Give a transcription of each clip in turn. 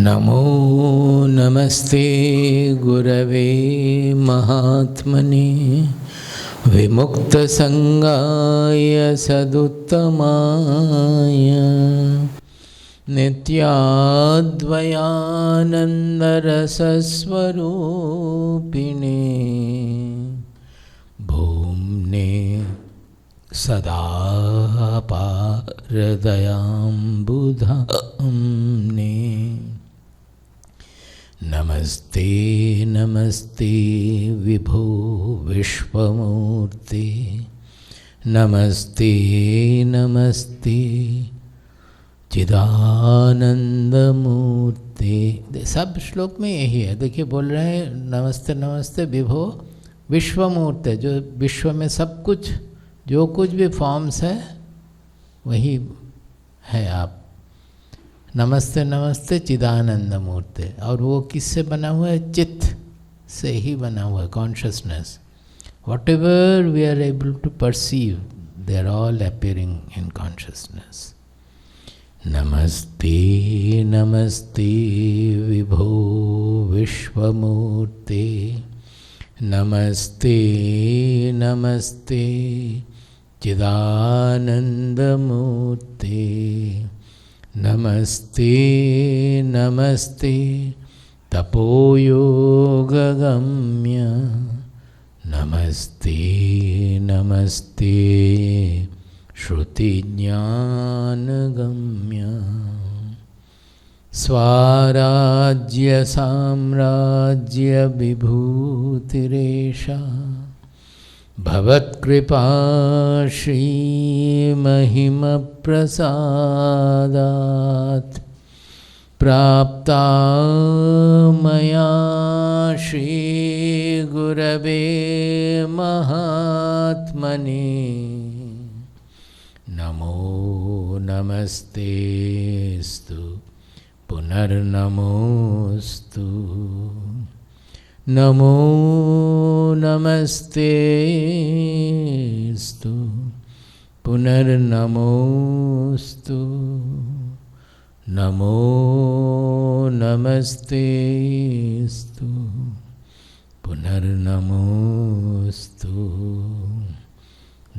नमो नमस्ते गुरवे महात्मने विमुक्तसंगाय सदुत्तमाय नित्याद्वयानन्दरसस्वरूपिणे भूम्ने सदा पारदयाम्बुधाम्ने नमस्ते नमस्ते विभो विश्वमूर्ते नमस्ते नमस्ते चिदानंदमूर्ते। सब श्लोक में यही है। देखिए बोल रहे हैं नमस्ते नमस्ते विभो विश्वमूर्ते, जो विश्व में सब कुछ जो कुछ भी फॉर्म्स है वही है आप। नमस्ते नमस्ते चिदानंद मूर्ति, और वो किससे बना हुआ है? चित्त से ही बना हुआ है, consciousness. Whatever we are able to perceive they are all appearing in consciousness. नमस्ते नमस्ते विभो विश्वमूर्ते नमस्ते नमस्ते चिदानंदमूर्ते नमस्ते नमस्ते तपोयोगगम्य नमस्ते नमस्ते श्रुतिज्ञानगम्य स्वाराज्य साम्राज्य विभूतिरेषा भवत्कृपा श्रीमहिमप्रसादात् प्राप्ता मया श्रीगुरवे महात्मने नमो नमस्तेस्तु पुनर्नमोस्तु नमो नमस्तेस्तु पुनर्नमोस्तु नमो नमस्तेस्तु पुनर्नमोस्तु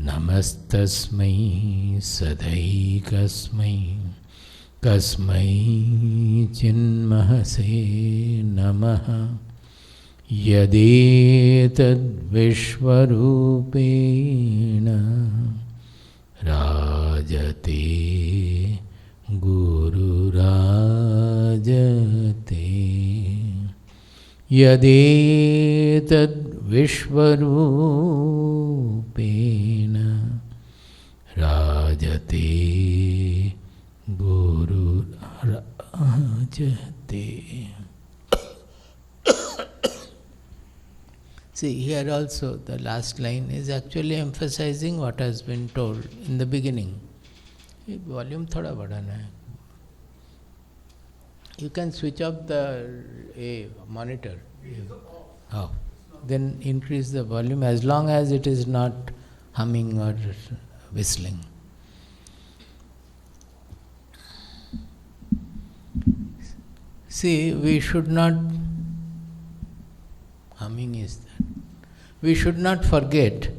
नमस्तस्मै सदैकस्मै कस्मै चिन्महसे नमः यदेतद्विश्वरूपेण राजते गुरुराजते यदेतद्विश्वरूपेण राजते गुरुराजते। See, here also the last line is actually emphasizing what has been told in the beginning. Volume थोड़ा बढ़ाना है. You can switch off the monitor. Oh. Then increase the volume as long as it is not humming or whistling. See, we should not, humming is that, we should not forget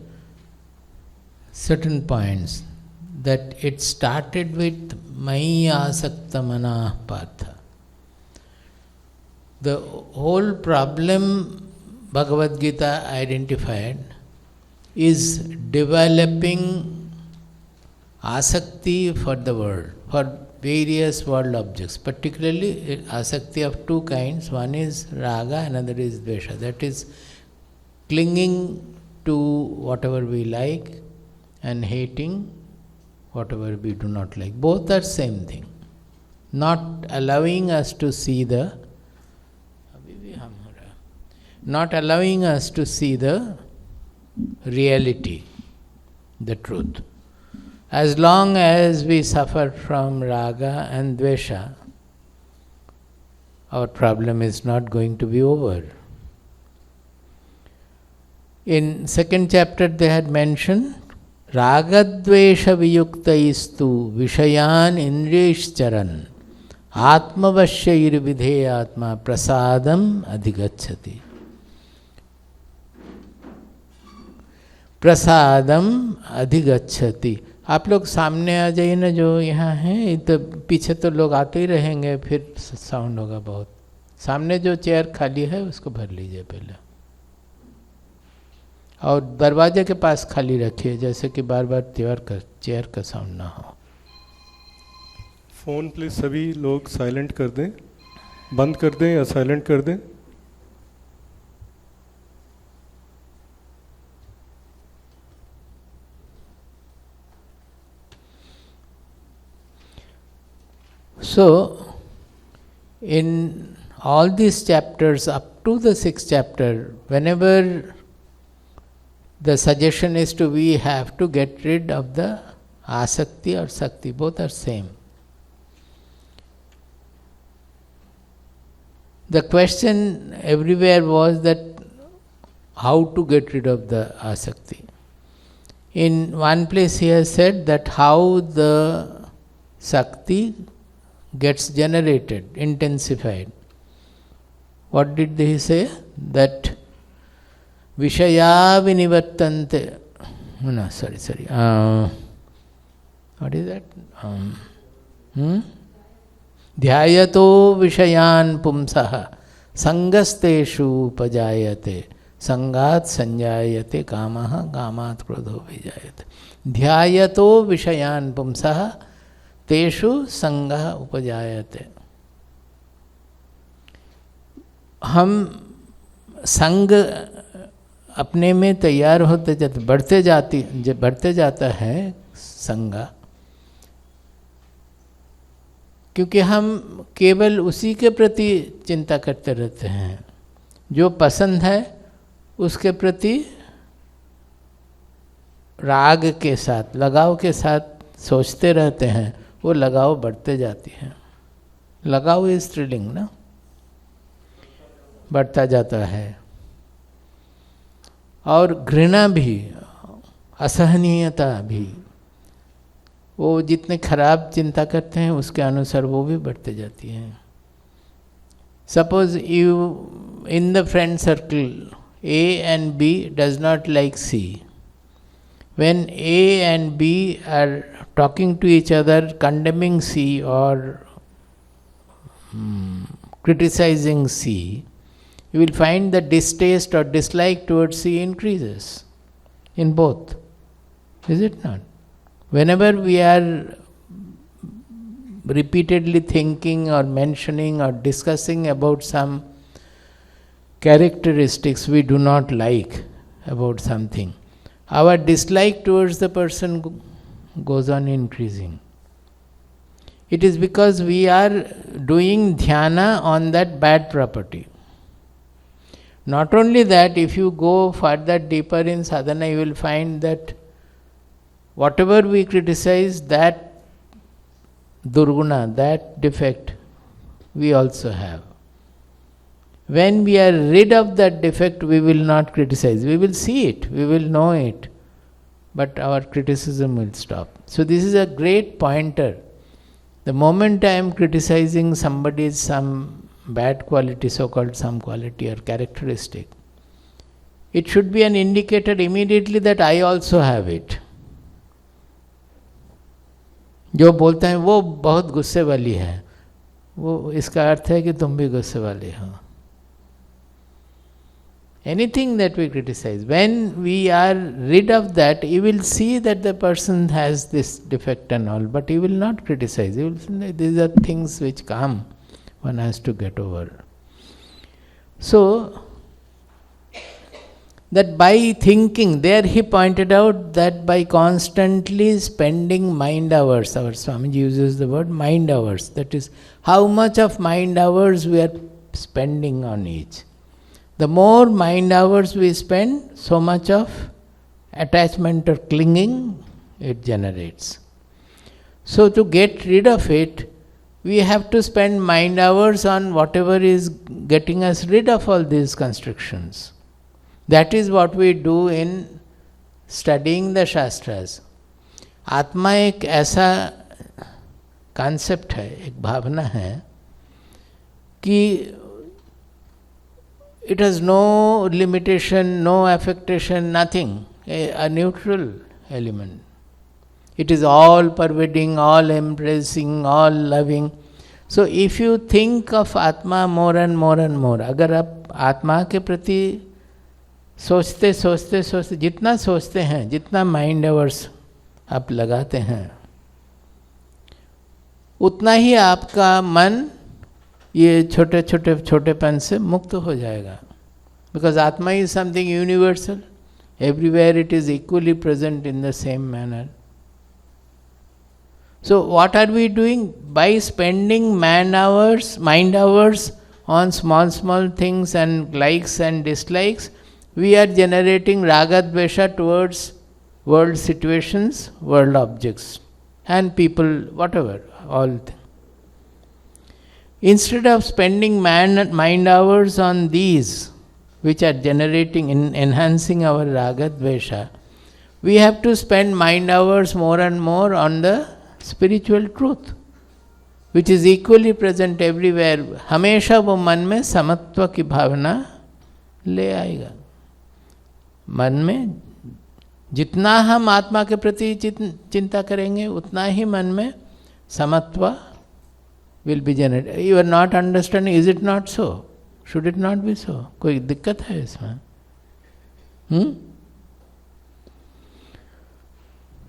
certain points, that it started with Mayi asakta manah partha. The whole problem Bhagavad Gita identified is developing asakti for the world, for various world objects, particularly asakti of two kinds. One is raga, another is dvesha. That is clinging to whatever we like and hating whatever we do not like. Both are same thing. Not allowing us to see the reality, the truth. As long as we suffer from raga and dvesha, our problem is not going to be over. In second chapter they had mentioned ragadvesha viyuktaistu vishayan indriyishcharan आत्मवश्यैर्विधेय आत्मा प्रसादम अधिगच्छति। प्रसादम अधिगच्छति। आप लोग सामने आ जाइए ना, जो यहाँ हैं, तो पीछे तो लोग आते ही रहेंगे, फिर साउंड होगा बहुत। सामने जो चेयर खाली है उसको भर लीजिए पहले, और दरवाजे के पास खाली रखिए, जैसे कि बार बार चेयर का साउंड ना हो। फ़ोन प्लीज़ सभी लोग साइलेंट कर दें, बंद कर दें या साइलेंट कर दें। So, in all these chapters up to the 6th chapter, whenever the suggestion is to we have to get rid of the asakti or sakti, both are same. The question everywhere was that how to get rid of the asakti. In one place he has said that how the sakti gets generated, intensified. What did he say? That Vishaya vinivattante. No, sorry. What is that? Dhyayato vishayan pumsaha sangasteshu upajayate sangat sanjayate kamaha kamat krodho vijayate. Dhyayato vishayan pumsaha तेषु संगः उपजायते। हम संग अपने में तैयार होते जाते, बढ़ते जाता है संग, क्योंकि हम केवल उसी के प्रति चिंता करते रहते हैं, जो पसंद है उसके प्रति राग के साथ, लगाव के साथ सोचते रहते हैं, वो लगाव बढ़ते जाती है। लगाव इज थ्रिलिंग ना, बढ़ता जाता है। और घृणा भी, असहनीयता भी, वो जितने खराब चिंता करते हैं उसके अनुसार वो भी बढ़ते जाती है। Suppose you in the friend circle A and B does not like C. When A and B are talking to each other, condemning C or criticizing C, you will find the distaste or dislike towards C increases in both. Is it not? Whenever we are repeatedly thinking or mentioning or discussing about some characteristics we do not like about something, our dislike towards the person goes on increasing. It is because we are doing dhyana on that bad property. Not only that, if you go further deeper in sadhana, you will find that whatever we criticize, that durguna, that defect, we also have. When we are rid of that defect, we will not criticize. We will see it, we will know it, but our criticism will stop. So this is a great pointer. The moment I am criticizing somebody's some bad quality, so-called some quality or characteristic, it should be an indicator immediately that I also have it. जो बोलते हैं वो बहुत गुस्से वाली है, वो इसका अर्थ है कि तुम भी गुस्से वाले हो. Anything that we criticize, when we are rid of that, you will see that the person has this defect and all, but you will not criticize. You will say, these are things which come, one has to get over. So, that by thinking, there he pointed out that by constantly spending mind hours, our Swamiji uses the word mind hours, that is, how much of mind hours we are spending on each. The more mind hours we spend, so much of attachment or clinging it generates. So to get rid of it, we have to spend mind hours on whatever is getting us rid of all these constrictions. That is what we do in studying the Shastras. आत्मा एक ऐसा concept है, एक भावना है कि it has no limitation, no affectation, nothing, a neutral element. It is all pervading, all embracing, all loving. So if you think of Atma more and more and more, अगर आप आत्मा के प्रति सोचते सोचते सोचते, जितना सोचते हैं, जितना माइंड आवर्स आप लगाते हैं, उतना ही आपका मन ये छोटे छोटे छोटेपन से मुक्त हो जाएगा. बिकॉज आत्मा is something universal. Everywhere it is equally present in the same manner. So what are we doing? By spending mind hours on small things and likes and dislikes, we are generating raga dvesha towards world situations, world objects and people, whatever, all things. Instead of spending mind hours on these, which are generating, enhancing our raga dvesha, we have to spend mind hours more and more on the spiritual truth, which is equally present everywhere. हमेशा वो मन में समत्व की भावना ले आएगा. मन में जितना हम आत्मा के प्रति चिंता करेंगे, उतना ही मन में समत्व will be generated. You are not understanding, is it not so? Should it not be so? कोई दिक्कत है इसमें?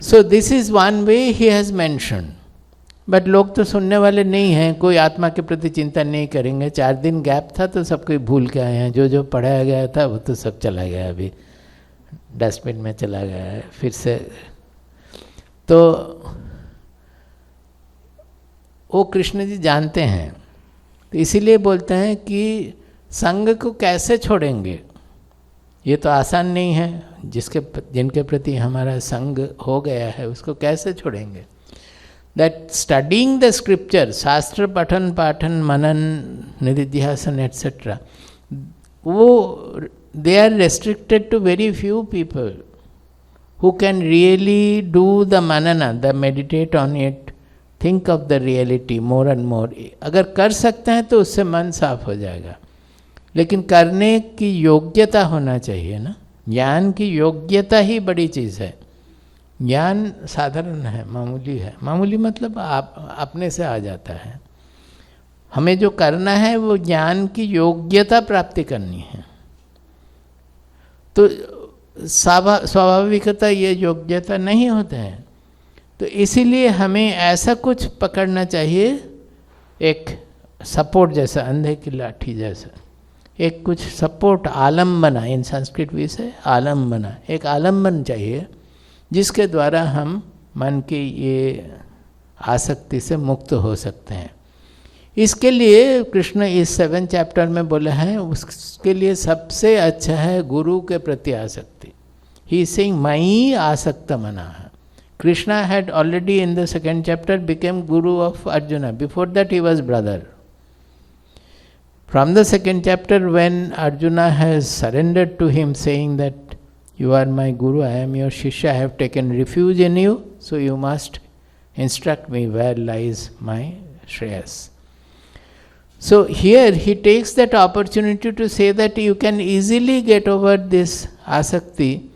So this is one way he has mentioned. But लोग तो सुनने वाले नहीं हैं, कोई आत्मा के प्रति चिंता नहीं करेंगे. 4 दिन गैप था तो सब कोई भूल के आए हैं. जो पढ़ाया गया था वो तो सब चला गया, अभी डस्टबिन में चला गया है फिर से. तो वो कृष्ण जी जानते हैं, तो इसीलिए बोलते हैं कि संग को कैसे छोड़ेंगे. ये तो आसान नहीं है. जिनके प्रति हमारा संग हो गया है उसको कैसे छोड़ेंगे. दैट स्टडिंग द स्क्रिप्चर, शास्त्र पठन पाठन मनन निधिध्यासन एट्सेट्रा, वो they are restricted to very few people who can really do the मनना, the meditate on it, think of the reality more and more. अगर कर सकते हैं तो उससे मन साफ हो जाएगा. लेकिन करने की योग्यता होना चाहिए ना. ज्ञान की योग्यता ही बड़ी चीज़ है. ज्ञान साधारण है, मामूली है. मामूली मतलब अपने से आ जाता है. हमें जो करना है वो ज्ञान की योग्यता प्राप्ति करनी है. तो स्वाभाविकता ये योग्यता नहीं होते हैं. तो इसीलिए हमें ऐसा कुछ पकड़ना चाहिए, एक सपोर्ट जैसा, अंधे की लाठी जैसा, एक कुछ सपोर्ट, आलम्बना. इन संस्कृत विषय आलम्बना, एक आलम्बन चाहिए जिसके द्वारा हम मन की ये आसक्ति से मुक्त हो सकते हैं. इसके लिए कृष्ण इस 7 चैप्टर में बोला है, उसके लिए सबसे अच्छा है गुरु के प्रति आसक्ति. ही इज सेइंग मयि आसक्त मना. Krishna had already in the 2nd chapter became guru of Arjuna. Before that he was brother. From the 2nd chapter, when Arjuna has surrendered to him saying that you are my guru, I am your shishya, I have taken refuge in you, so you must instruct me where lies my shreyas. So here he takes that opportunity to say that you can easily get over this asakti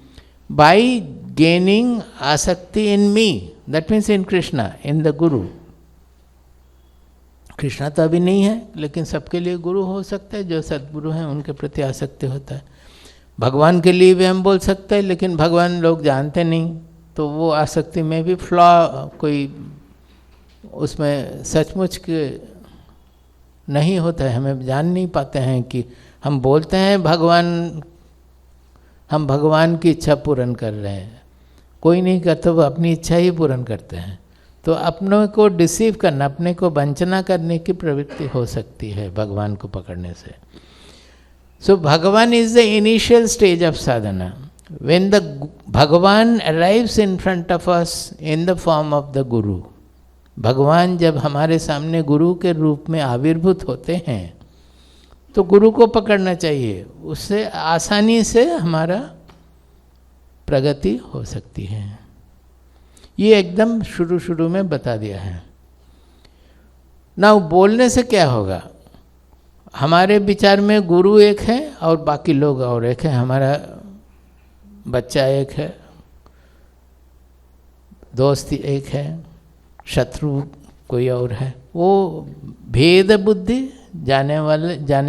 by gaining asakti in me, that means in Krishna, in the Guru. Krishna तो अभी नहीं है, लेकिन सबके लिए गुरु हो सकता है. जो सद्गुरु हैं उनके प्रति आसक्ति होता है. भगवान के लिए भी हम बोल सकते हैं, लेकिन भगवान लोग जानते नहीं, तो वो आसक्ति में भी फ्लॉ, कोई उसमें सचमुच के नहीं होता है. हमें जान नहीं पाते हैं कि हम बोलते हैं हम भगवान की इच्छा पूर्ण कर रहे हैं. कोई नहीं करता, वो अपनी इच्छा ही पूर्ण करते हैं. तो अपनों को डिसीव करना, अपने को वंचना करने की प्रवृत्ति हो सकती है भगवान को पकड़ने से. So Bhagavan is the initial stage of sadhana. When the Bhagavan arrives in front of us in the form of the guru, Bhagavan जब हमारे सामने गुरु के रूप में आविर्भूत होते हैं तो गुरु को पकड़ना चाहिए. उससे आसानी से हमारा प्रगति हो सकती है. ये एकदम शुरू में बता दिया है. ना बोलने से क्या होगा, हमारे विचार में गुरु एक है और बाकी लोग और एक है, हमारा बच्चा एक है, दोस्त एक है, शत्रु कोई और है। वो भेद बुद्धि जाने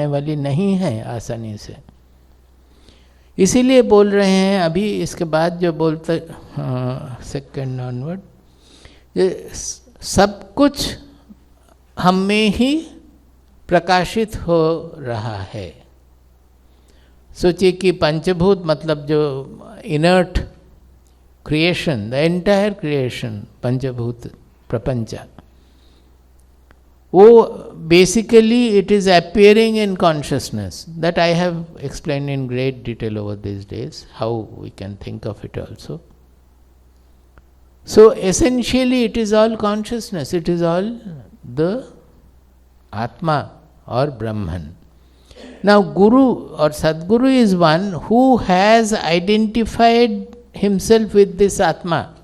वाली नहीं है आसानी से। इसीलिए बोल रहे हैं अभी इसके बाद जो बोलते सेकंड ऑनवर्ड, सब कुछ हम में ही प्रकाशित हो रहा है। सोचिए कि पंचभूत मतलब जो inert creation, the entire creation, पंचभूत प्रपंच, वो basically it is appearing in consciousness. That I have explained in great detail over these days, how we can think of it also. So essentially it is all consciousness, it is all the Atma or Brahman. Now Guru or Sadguru is one who has identified himself with this Atma.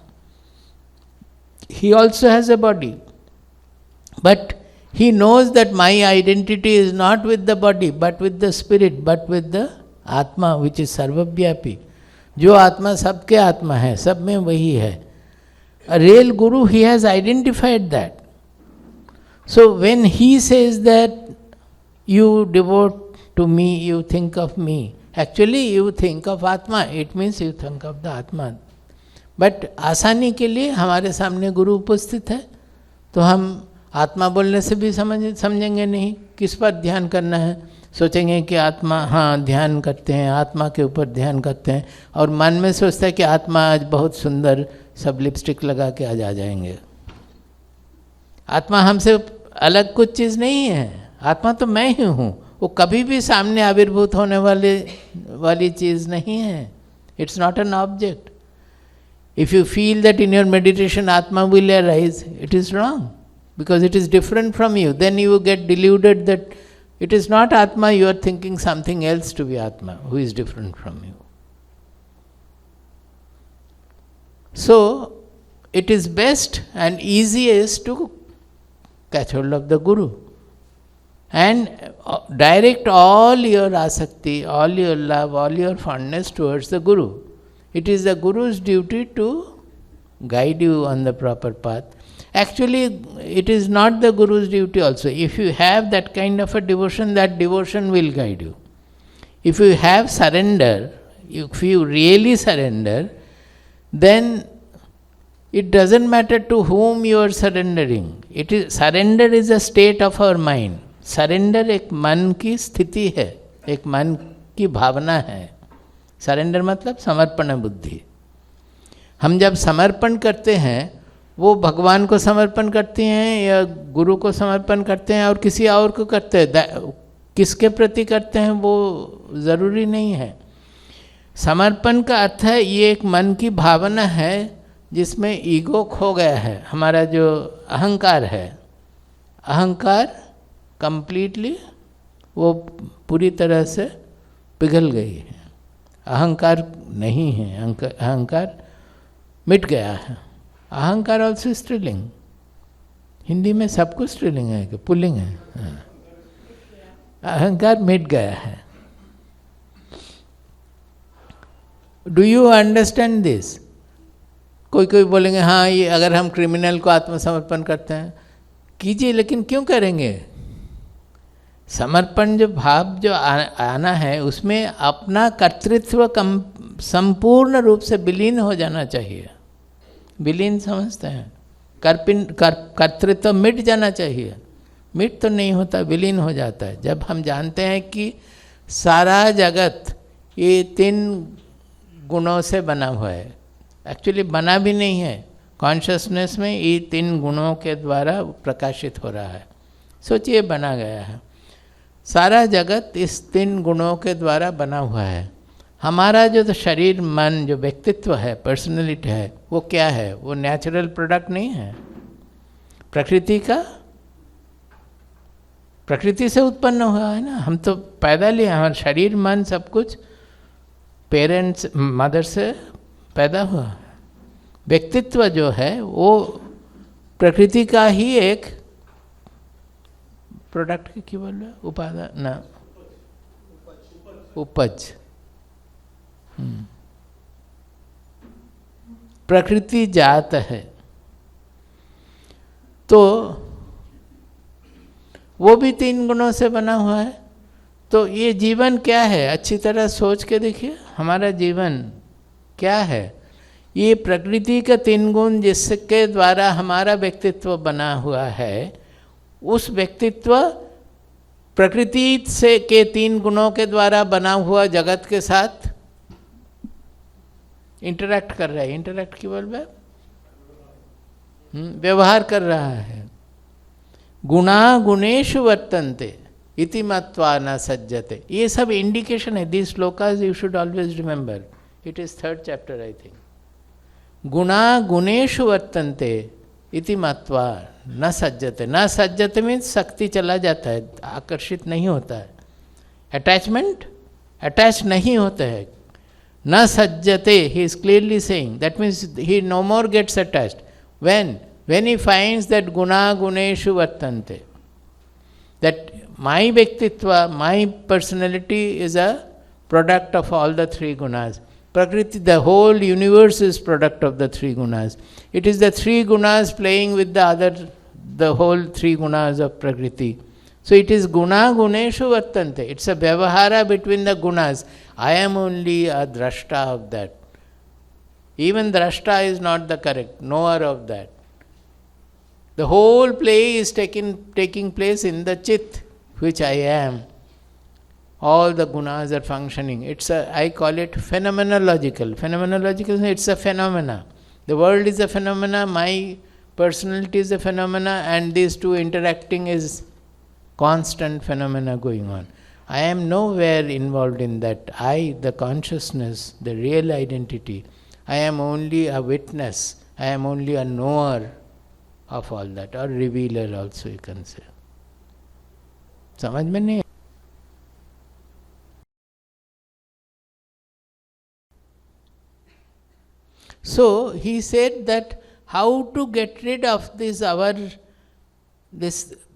He also has a body, but he knows that my identity is not with the body, but with the spirit, but with the Atma, which is सर्वव्यापी। जो आत्मा सबके आत्मा है, सब में वही है। A real guru, he has identified that. So when he says that you devote to me, you think of me, actually you think of Atma, it means you think of the Atma. But आसानी के लिए हमारे सामने गुरु उपस्थित है, तो हम आत्मा बोलने से भी समझेंगे नहीं किस पर ध्यान करना है। सोचेंगे कि आत्मा, हाँ ध्यान करते हैं, आत्मा के ऊपर ध्यान करते हैं, और मन में सोचता है कि आत्मा आज बहुत सुंदर, सब लिपस्टिक लगा के आज आ जाएंगे। आत्मा हमसे अलग कुछ चीज़ नहीं है, आत्मा तो मैं ही हूँ। वो कभी भी सामने आविर्भूत होने वाली चीज़ नहीं है। It's not an object. If you feel that in your meditation atma will arise, it is wrong, because it is different from you. Then you get deluded that it is not Atma, you are thinking something else to be Atma, who is different from you. So, it is best and easiest to catch hold of the Guru and direct all your asakti, all your love, all your fondness towards the Guru. It is the Guru's duty to guide you on the proper path. Actually, it is not the Guru's duty also. If you have that kind of a devotion, that devotion will guide you. If you have surrender, if you really surrender, then it doesn't matter to whom you are surrendering. Surrender is a state of our mind. Surrender एक मन की स्थिति है, एक मन की भावना है। Surrender मतलब समर्पण बुद्धि। हम जब समर्पण करते हैं, वो भगवान को समर्पण करते हैं या गुरु को समर्पण करते हैं और किसी और को करते हैं, किसके प्रति करते हैं वो ज़रूरी नहीं है। समर्पण का अर्थ है ये एक मन की भावना है जिसमें ईगो खो गया है, हमारा जो अहंकार है, अहंकार कंप्लीटली वो पूरी तरह से पिघल गई है। अहंकार नहीं है, अहंकार मिट गया है। अहंकार ऑल्सो स्त्रीलिंग, हिंदी में सब कुछ स्त्रीलिंग है कि पुल्लिंग है। अहंकार मिट गया है। Do you understand this? कोई बोलेंगे हाँ ये अगर हम क्रिमिनल को आत्मसमर्पण करते हैं, कीजिए, लेकिन क्यों करेंगे? समर्पण जो भाव जो आना है उसमें अपना कर्तृत्व संपूर्ण रूप से विलीन हो जाना चाहिए। विलीन समझते हैं, कर्तृत्व मिट जाना चाहिए। मिट तो नहीं होता, विलीन हो जाता है। जब हम जानते हैं कि सारा जगत ये 3 गुणों से बना हुआ है, एक्चुअली बना भी नहीं है, कॉन्शियसनेस में ये 3 गुणों के द्वारा प्रकाशित हो रहा है। सोचिए बना गया है, सारा जगत इस 3 गुणों के द्वारा बना हुआ है। हमारा जो तो शरीर, मन, जो व्यक्तित्व है, पर्सनैलिटी है, वो क्या है? वो नेचुरल प्रोडक्ट नहीं है, प्रकृति से उत्पन्न हुआ है ना। हम तो पैदा लिए, हमारा शरीर, मन, सब कुछ पेरेंट्स, मदर से पैदा हुआ। व्यक्तित्व जो है वो प्रकृति का ही एक प्रोडक्ट की क्या बोल रहे? उपादान ना, उपज। प्रकृति जात है, तो वो भी 3 गुणों से बना हुआ है। तो ये जीवन क्या है? अच्छी तरह सोच के देखिए, हमारा जीवन क्या है? ये प्रकृति के 3 गुण जिसके द्वारा हमारा व्यक्तित्व बना हुआ है, उस व्यक्तित्व प्रकृति से के 3 गुणों के द्वारा बना हुआ जगत के साथ इंटरैक्ट कर रहा है। इंटरैक्ट की बोल रहे, व्यवहार कर रहा है। गुणा गुणेषु वर्तन्ते इति मत्वा न सज्जते। ये सब इंडिकेशन है। This shlokas you should always remember. It is 3rd chapter I think. गुणा गुणेषु वर्तन्ते इति मत्वा न सज्जते। न सज्जते मीन्स शक्ति चला जाता है, आकर्षित नहीं होता है। अटैचमेंट, अटैच नहीं होता है। न सज्जते, he is clearly saying, that means he no more gets attached. When he finds that guna guneshu vartante, that my Vyaktitva, my personality is a product of all the 3 gunas. Prakriti, the whole universe is product of the 3 gunas. It is the 3 gunas playing with the whole 3 gunas of Prakriti. So it is guna guneshu vartante. It's a vyavahara between the gunas. I am only a drashta of that. Even drashta is not the correct, knower of that. The whole play is taking place in the chit, which I am. All the gunas are functioning. I call it phenomenological. Phenomenological, it's a phenomena. The world is a phenomena, my personality is a phenomena, and these two interacting is constant phenomena going on. I am nowhere involved in that. I, the consciousness, the real identity, I am only a witness. I am only a knower of all that, or revealer also you can say. समझ में नहीं? So he said that how to get rid of this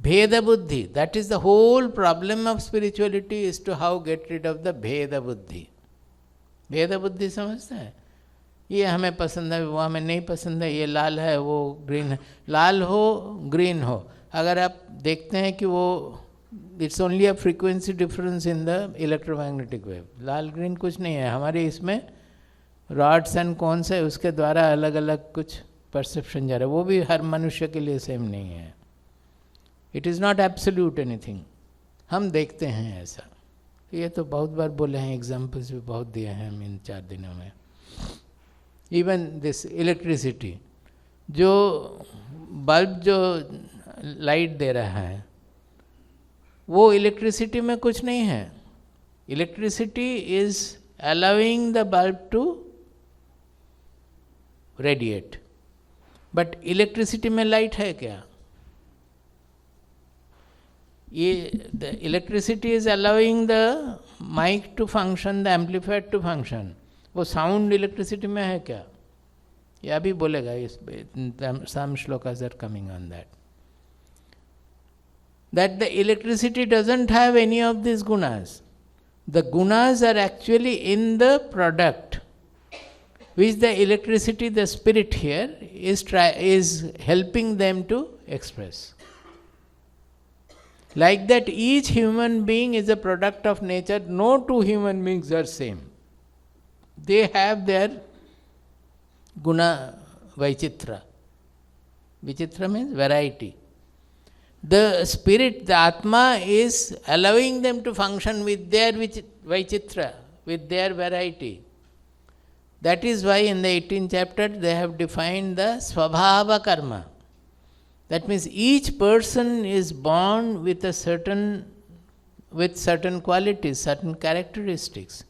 Bheda Buddhi. That is the whole problem of spirituality, is to how get rid of the Bheda Buddhi. Bheda Buddhi समझते हैं? ये हमें पसंद है, वो हमें नहीं पसंद है, ये लाल है, वो ग्रीन है। लाल हो, ग्रीन हो, अगर आप देखते हैं कि वो it's only a frequency difference in the electromagnetic wave. Lal green कुछ नहीं है। हमारे इसमें रॉड्स एंड कॉन्स है, उसके द्वारा अलग अलग कुछ परसेप्शन जा रहा है। वो भी हर मनुष्य के लिए सेम नहीं है। It is not absolute anything. हम देखते हैं ऐसा। ये तो बहुत बार बोले हैं, एग्जाम्पल्स भी बहुत दिए हैं हम इन 4 दिनों में। इवन दिस इलेक्ट्रिसिटी, जो बल्ब जो लाइट दे रहा है, वो इलेक्ट्रिसिटी में कुछ नहीं है। Electricity is allowing the bulb to radiate, but electricity में लाइट है क्या? ये the electricity is allowing the mic to function, the amplifier to function. वो साउंड इलेक्ट्रिसिटी में है क्या? ये अभी बोलेगा, इस some shlokas are coming on that, that the electricity doesn't have any of these gunas. The gunas are actually in the product, which the electricity, the spirit here, is helping them to express. Like that, each human being is a product of nature. No 2 human beings are same. They have their guna vaichitra. Vichitra means variety. The spirit, the Atma, is allowing them to function with their Vaichitra, with their variety. That is why in the 18th chapter they have defined the Svabhava Karma. That means each person is born with certain qualities, certain characteristics.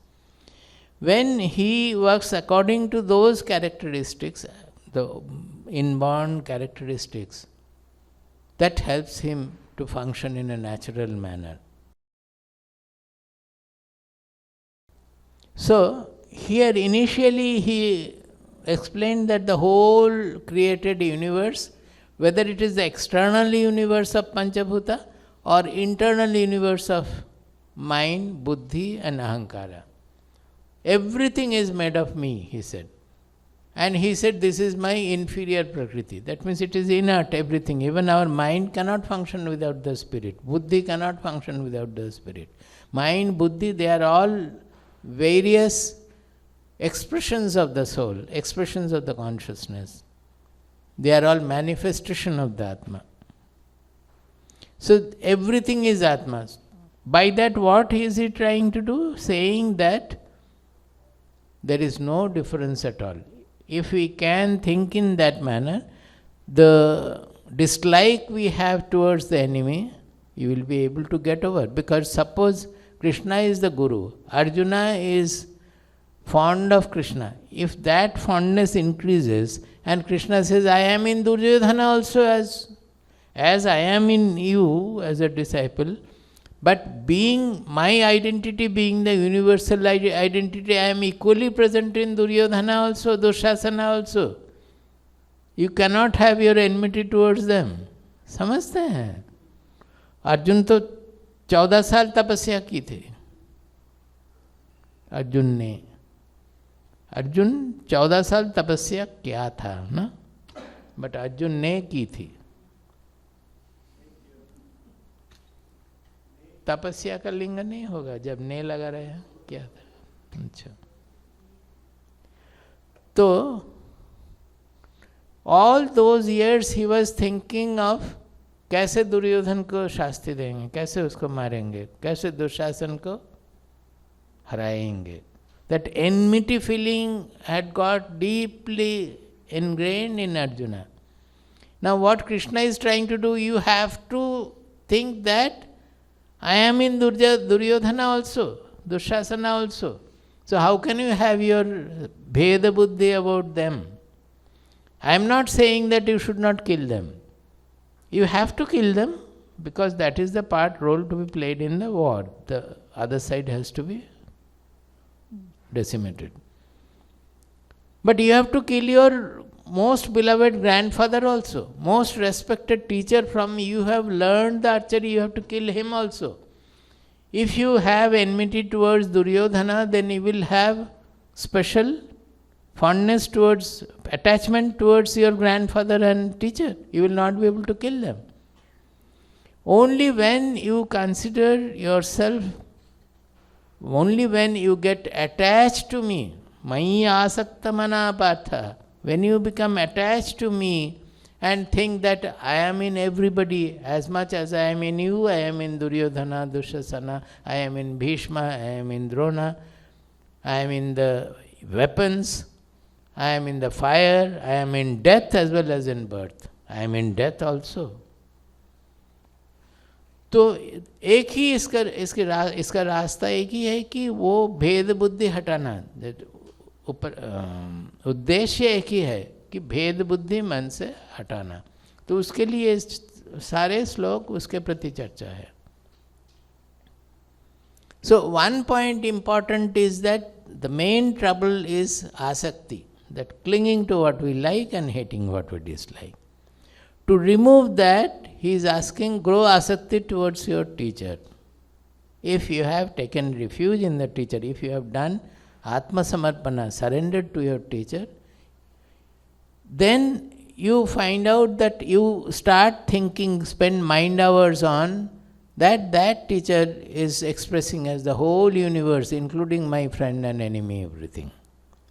When he works according to those characteristics, the inborn characteristics, that helps him to function in a natural manner. So, here initially he explained that the whole created universe, whether it is the external universe of Panchabhuta or internal universe of mind, buddhi and ahankara. Everything is made of me, he said. And he said, this is my inferior prakriti. That means it is inert, everything. Even our mind cannot function without the spirit. Buddhi cannot function without the spirit. Mind, buddhi, they are all various expressions of the soul, expressions of the consciousness. They are all manifestation of the Atma. So everything is Atma. By that, what is he trying to do? Saying that there is no difference at all. If we can think in that manner, the dislike we have towards the enemy, you will be able to get over. Because suppose Krishna is the Guru, Arjuna is fond of Krishna. If that fondness increases, and Krishna says, I am in Duryodhana also as I am in you as a disciple, but being my identity, being the universal identity, I am equally present in Duryodhana also, Dushasana also. You cannot have your enmity towards them. समझते हैं? अर्जुन तो 14 साल तपस्या की थी. अर्जुन 14 साल तपस्या किया था ना, बट अर्जुन ने की थी. तपस्या का लिंग नहीं होगा जब ने लगा रहे हैं. क्या था? अच्छा. तो all those years he was thinking of कैसे दुर्योधन को शास्ति देंगे, कैसे उसको मारेंगे, कैसे दुशासन को हराएंगे. That enmity feeling had got deeply ingrained in Arjuna. Now what Krishna is trying to do, you have to think that I am in Duryodhana also, Dushasana also. So how can you have your Bheda Buddhi about them? I am not saying that you should not kill them. You have to kill them because that is the role to be played in the war. The other side has to be decimated. But you have to kill your most beloved grandfather also, most respected teacher from you have learned the archery, you have to kill him also. If you have enmity towards Duryodhana, then you will have special fondness towards, attachment towards your grandfather and teacher. You will not be able to kill them. Only when you consider yourself, only when you get attached to me, Mai asakta mana partha, when you become attached to me and think that I am in everybody, as much as I am in you, I am in Duryodhana, Dushasana, I am in Bhishma, I am in Drona, I am in the weapons, I am in the fire, I am in death as well as in birth. I am in death also. तो एक ही इसका रास्ता एक ही है कि वो भेद बुद्धि हटाना. उद्देश्य एक ही है कि भेद बुद्धि मन से हटाना. तो उसके लिए सारे श्लोक उसके प्रति चर्चा है. So one point important is that the main trouble is asakti, that clinging to what we like and hating what we dislike. To remove that, he is asking, grow asakti towards your teacher. If you have taken refuge in the teacher, if you have done Atma Samarpana, surrendered to your teacher, then you find out that you start thinking, spend mind hours on that teacher is expressing as the whole universe, including my friend and enemy, everything.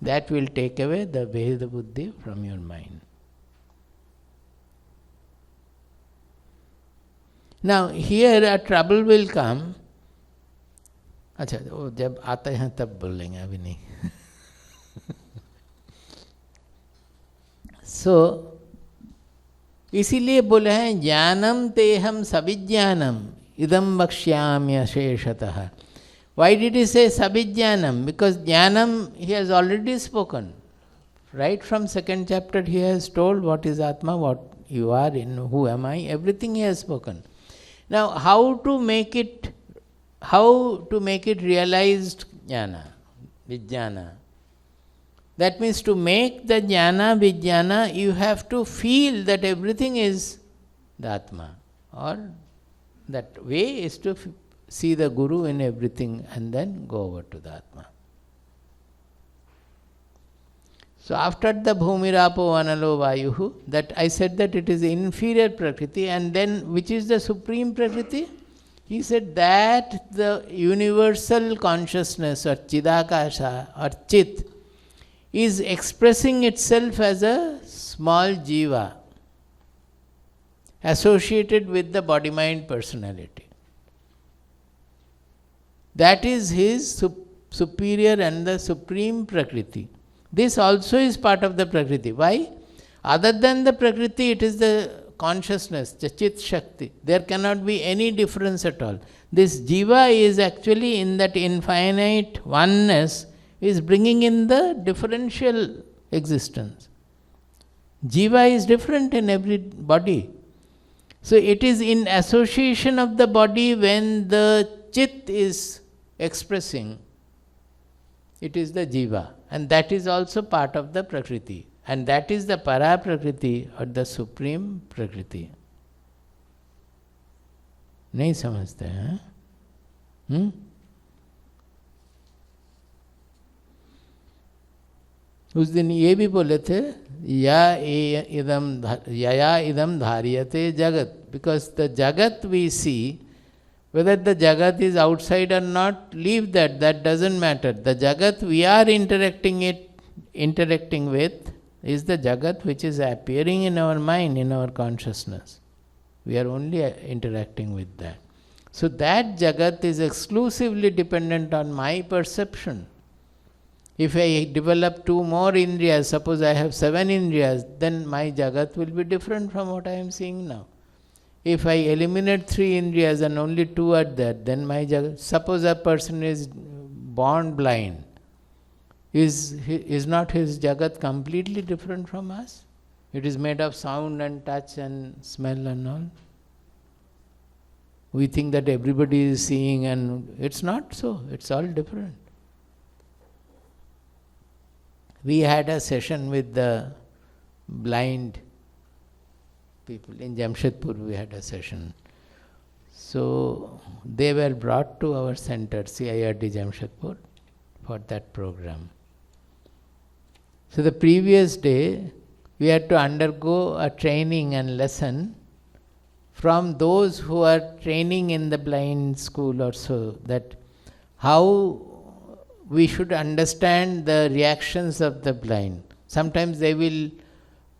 That will take away the Veda Buddhi from your mind. Now here a trouble will come. अच्छा, वो जब आते हैं तब बोलेंगे, अभी नहीं. So इसीलिए बोले हैं ज्ञानम तेहम सविज्ञानम इदम वक्ष्याम्य शेषतः. Why did he say sabijnanam? Because jnanam he has already spoken. Right from 2nd chapter he has told what is Atma, what you are in, who am I, everything he has spoken. Now, how to make it realized jnana, vijnana? That means to make the jnana, vijnana, you have to feel that everything is the Atma or that way is to see the Guru in everything and then go over to the Atma. So after the Bhumirapo Vanalo Vayuhu, that I said that it is inferior Prakriti, and then which is the supreme Prakriti? He said that the universal consciousness or Chidakasha or Chit is expressing itself as a small jiva associated with the body-mind personality. That is his superior and the supreme Prakriti. This also is part of the Prakriti. Why? Other than the Prakriti, it is the consciousness, the Chit Shakti. There cannot be any difference at all. This Jiva is actually in that infinite oneness, is bringing in the differential existence. Jiva is different in every body. So it is in association of the body when the Chit is expressing, it is the Jiva. And that is also part of the Prakriti. And that is the Para Prakriti or the Supreme Prakriti. नहीं समझते हैं? उस दिन ये भी बोले थे यया idam धार्यते जगत, because the jagat we see, whether the jagat is outside or not, leave that doesn't matter. The jagat we are interacting with is the jagat which is appearing in our mind, in our consciousness. We are only interacting with that. So that jagat is exclusively dependent on my perception. If I develop 2 more indriyas, suppose I have 7 indriyas, then my jagat will be different from what I am seeing now. If I eliminate 3 indriyas and only 2 are there, then my jagat, suppose a person is born blind, is not his jagat completely different from us? It is made of sound and touch and smell and all. We think that everybody is seeing, and it's not so, it's all different. We had a session with the blind people. In Jamshedpur we had a session. So they were brought to our center, CIRD Jamshedpur, for that program. So the previous day we had to undergo a training and lesson from those who are training in the blind school or so, that how we should understand the reactions of the blind. Sometimes they will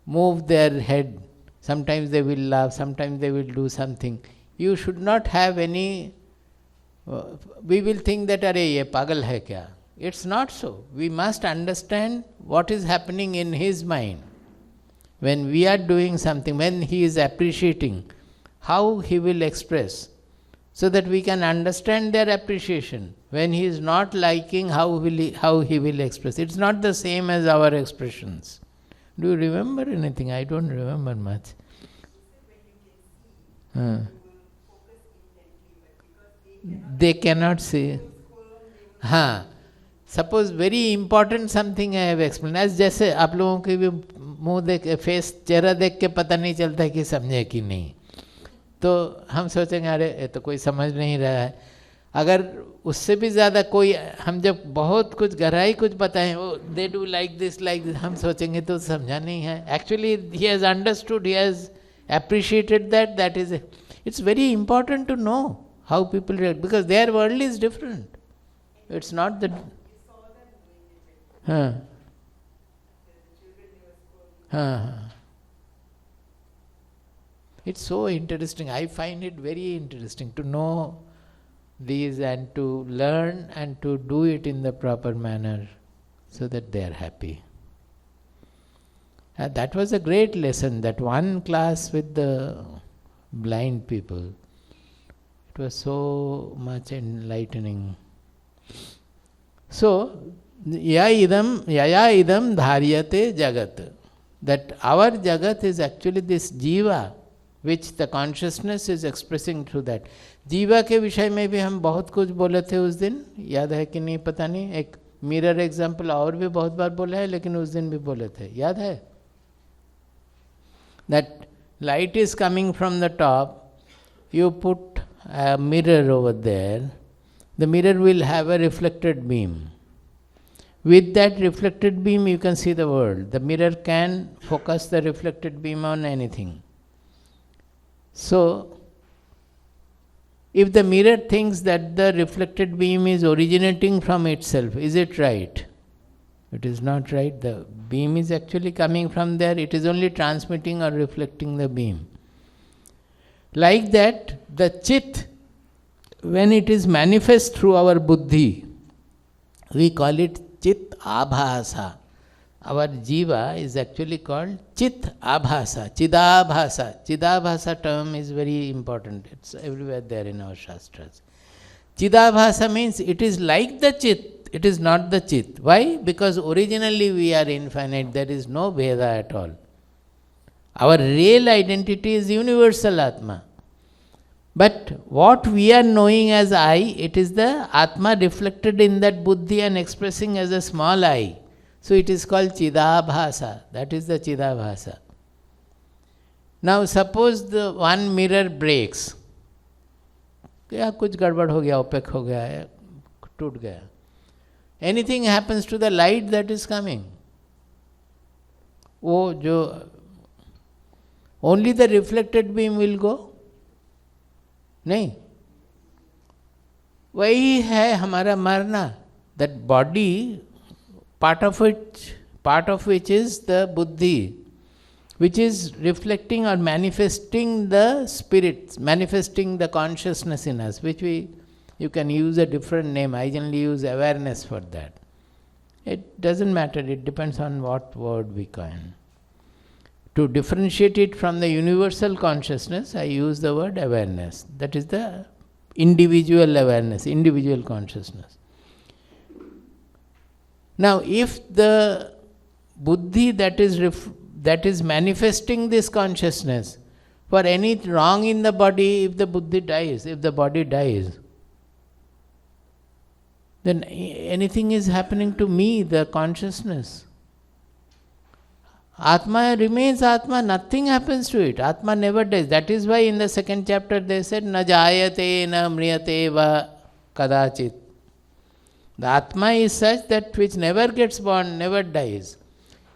move their head, sometimes they will laugh, sometimes they will do something. You should not have any, we will think that, "Arey, ye pagal hai kya?" It's not so. We must understand what is happening in his mind. When we are doing something, when he is appreciating, how he will express, so that we can understand their appreciation. When he is not liking, how he will express. It's not the same as our expressions. Do you remember anything? I don't remember much. They cannot see. Suppose very important something I have explained. As जैसे आप लोगों के भी मुंह देख, face, चेहरा देख के पता नहीं चलता कि समझे कि नहीं, तो हम सोचेंगे अरे ये तो कोई समझ नहीं रहा है. अगर उससे भी ज़्यादा कोई, हम जब बहुत कुछ गहराई कुछ बताएं, वो दे डू लाइक दिस, हम सोचेंगे तो समझा नहीं है. Actually he has understood, he has appreciated that. That is it. It's very important to know how people react, because their world is different. It's not that. It's so interesting. I find it very interesting to know these and to learn and to do it in the proper manner so that they are happy. That was a great lesson, that one class with the blind people. It was so much enlightening. So, yaya idam dharyate jagat. That our jagat is actually this jiva, which the consciousness is expressing through that. जीवा के विषय में भी हम बहुत कुछ बोले थे उस दिन, याद है कि नहीं पता नहीं. एक मिरर एग्जाम्पल और भी बहुत बार बोला है, लेकिन उस दिन भी बोले थे, याद है? That light is coming from the top, you put a mirror over there, the mirror will have a reflected beam. With that reflected beam, you can see the world. The mirror can focus the reflected beam on anything. So, if the mirror thinks that the reflected beam is originating from itself, is it right? It is not right. The beam is actually coming from there. It is only transmitting or reflecting the beam. Like that, the Chit, when it is manifest through our buddhi, we call it Chit Abhasa. Our Jiva is actually called Chit Abhasa, Chidabhasa. Chidabhasa term is very important. It's everywhere there in our Shastras. Chidabhasa means it is like the Chit, it is not the Chit. Why? Because originally we are infinite, there is no Veda at all. Our real identity is universal Atma. But what we are knowing as I, it is the Atma reflected in that buddhi and expressing as a small I. So it is called Chidabhasa. That is the Chidabhasa. Now suppose the one mirror breaks. या कुछ गड़बड़ हो गया, OPEC हो गया है, टूट गया. Anything happens to the light that is coming. वो जो only the reflected beam will go. नहीं, वही है हमारा मरना. That body, part of which is the buddhi, which is reflecting or manifesting the spirit, manifesting the consciousness in us, which you can use a different name. I generally use awareness for that. It doesn't matter, it depends on what word we can. To differentiate it from the universal consciousness, I use the word awareness. That is the individual awareness, individual consciousness. Now, if the buddhi that is manifesting this consciousness, for any wrong in the body, if the buddhi dies, if the body dies, then anything is happening to me, the consciousness. Atma remains Atma, nothing happens to it. Atma never dies. That is why in the second chapter they said, Na jayate na mriyate va kadachit. The Atma is such that which never gets born, never dies.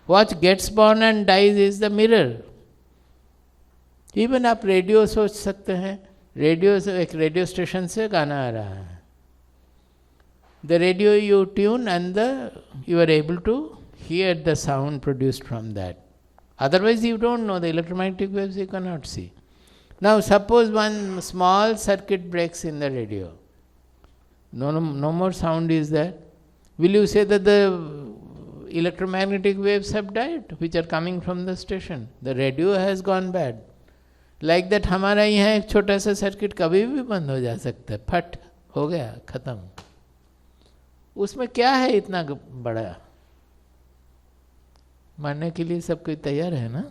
What gets born and dies is the mirror. Even आप radio सोच सकते हैं, radio से एक radio station से गाना आ रहा है. The radio you tune and you are able to hear the sound produced from that. Otherwise you don't know, the electromagnetic waves you cannot see. Now suppose one small circuit breaks in the radio. No more sound is there. Will you say that the electromagnetic waves have died, which are coming from the station? The radio has gone bad. Like that हमारा यहाँ एक छोटा सा circuit कभी भी बंद हो जा सकता है, फट हो गया, खत्म. उसमें क्या है इतना बड़ा? मानने के लिए सब कोई तैयार है ना?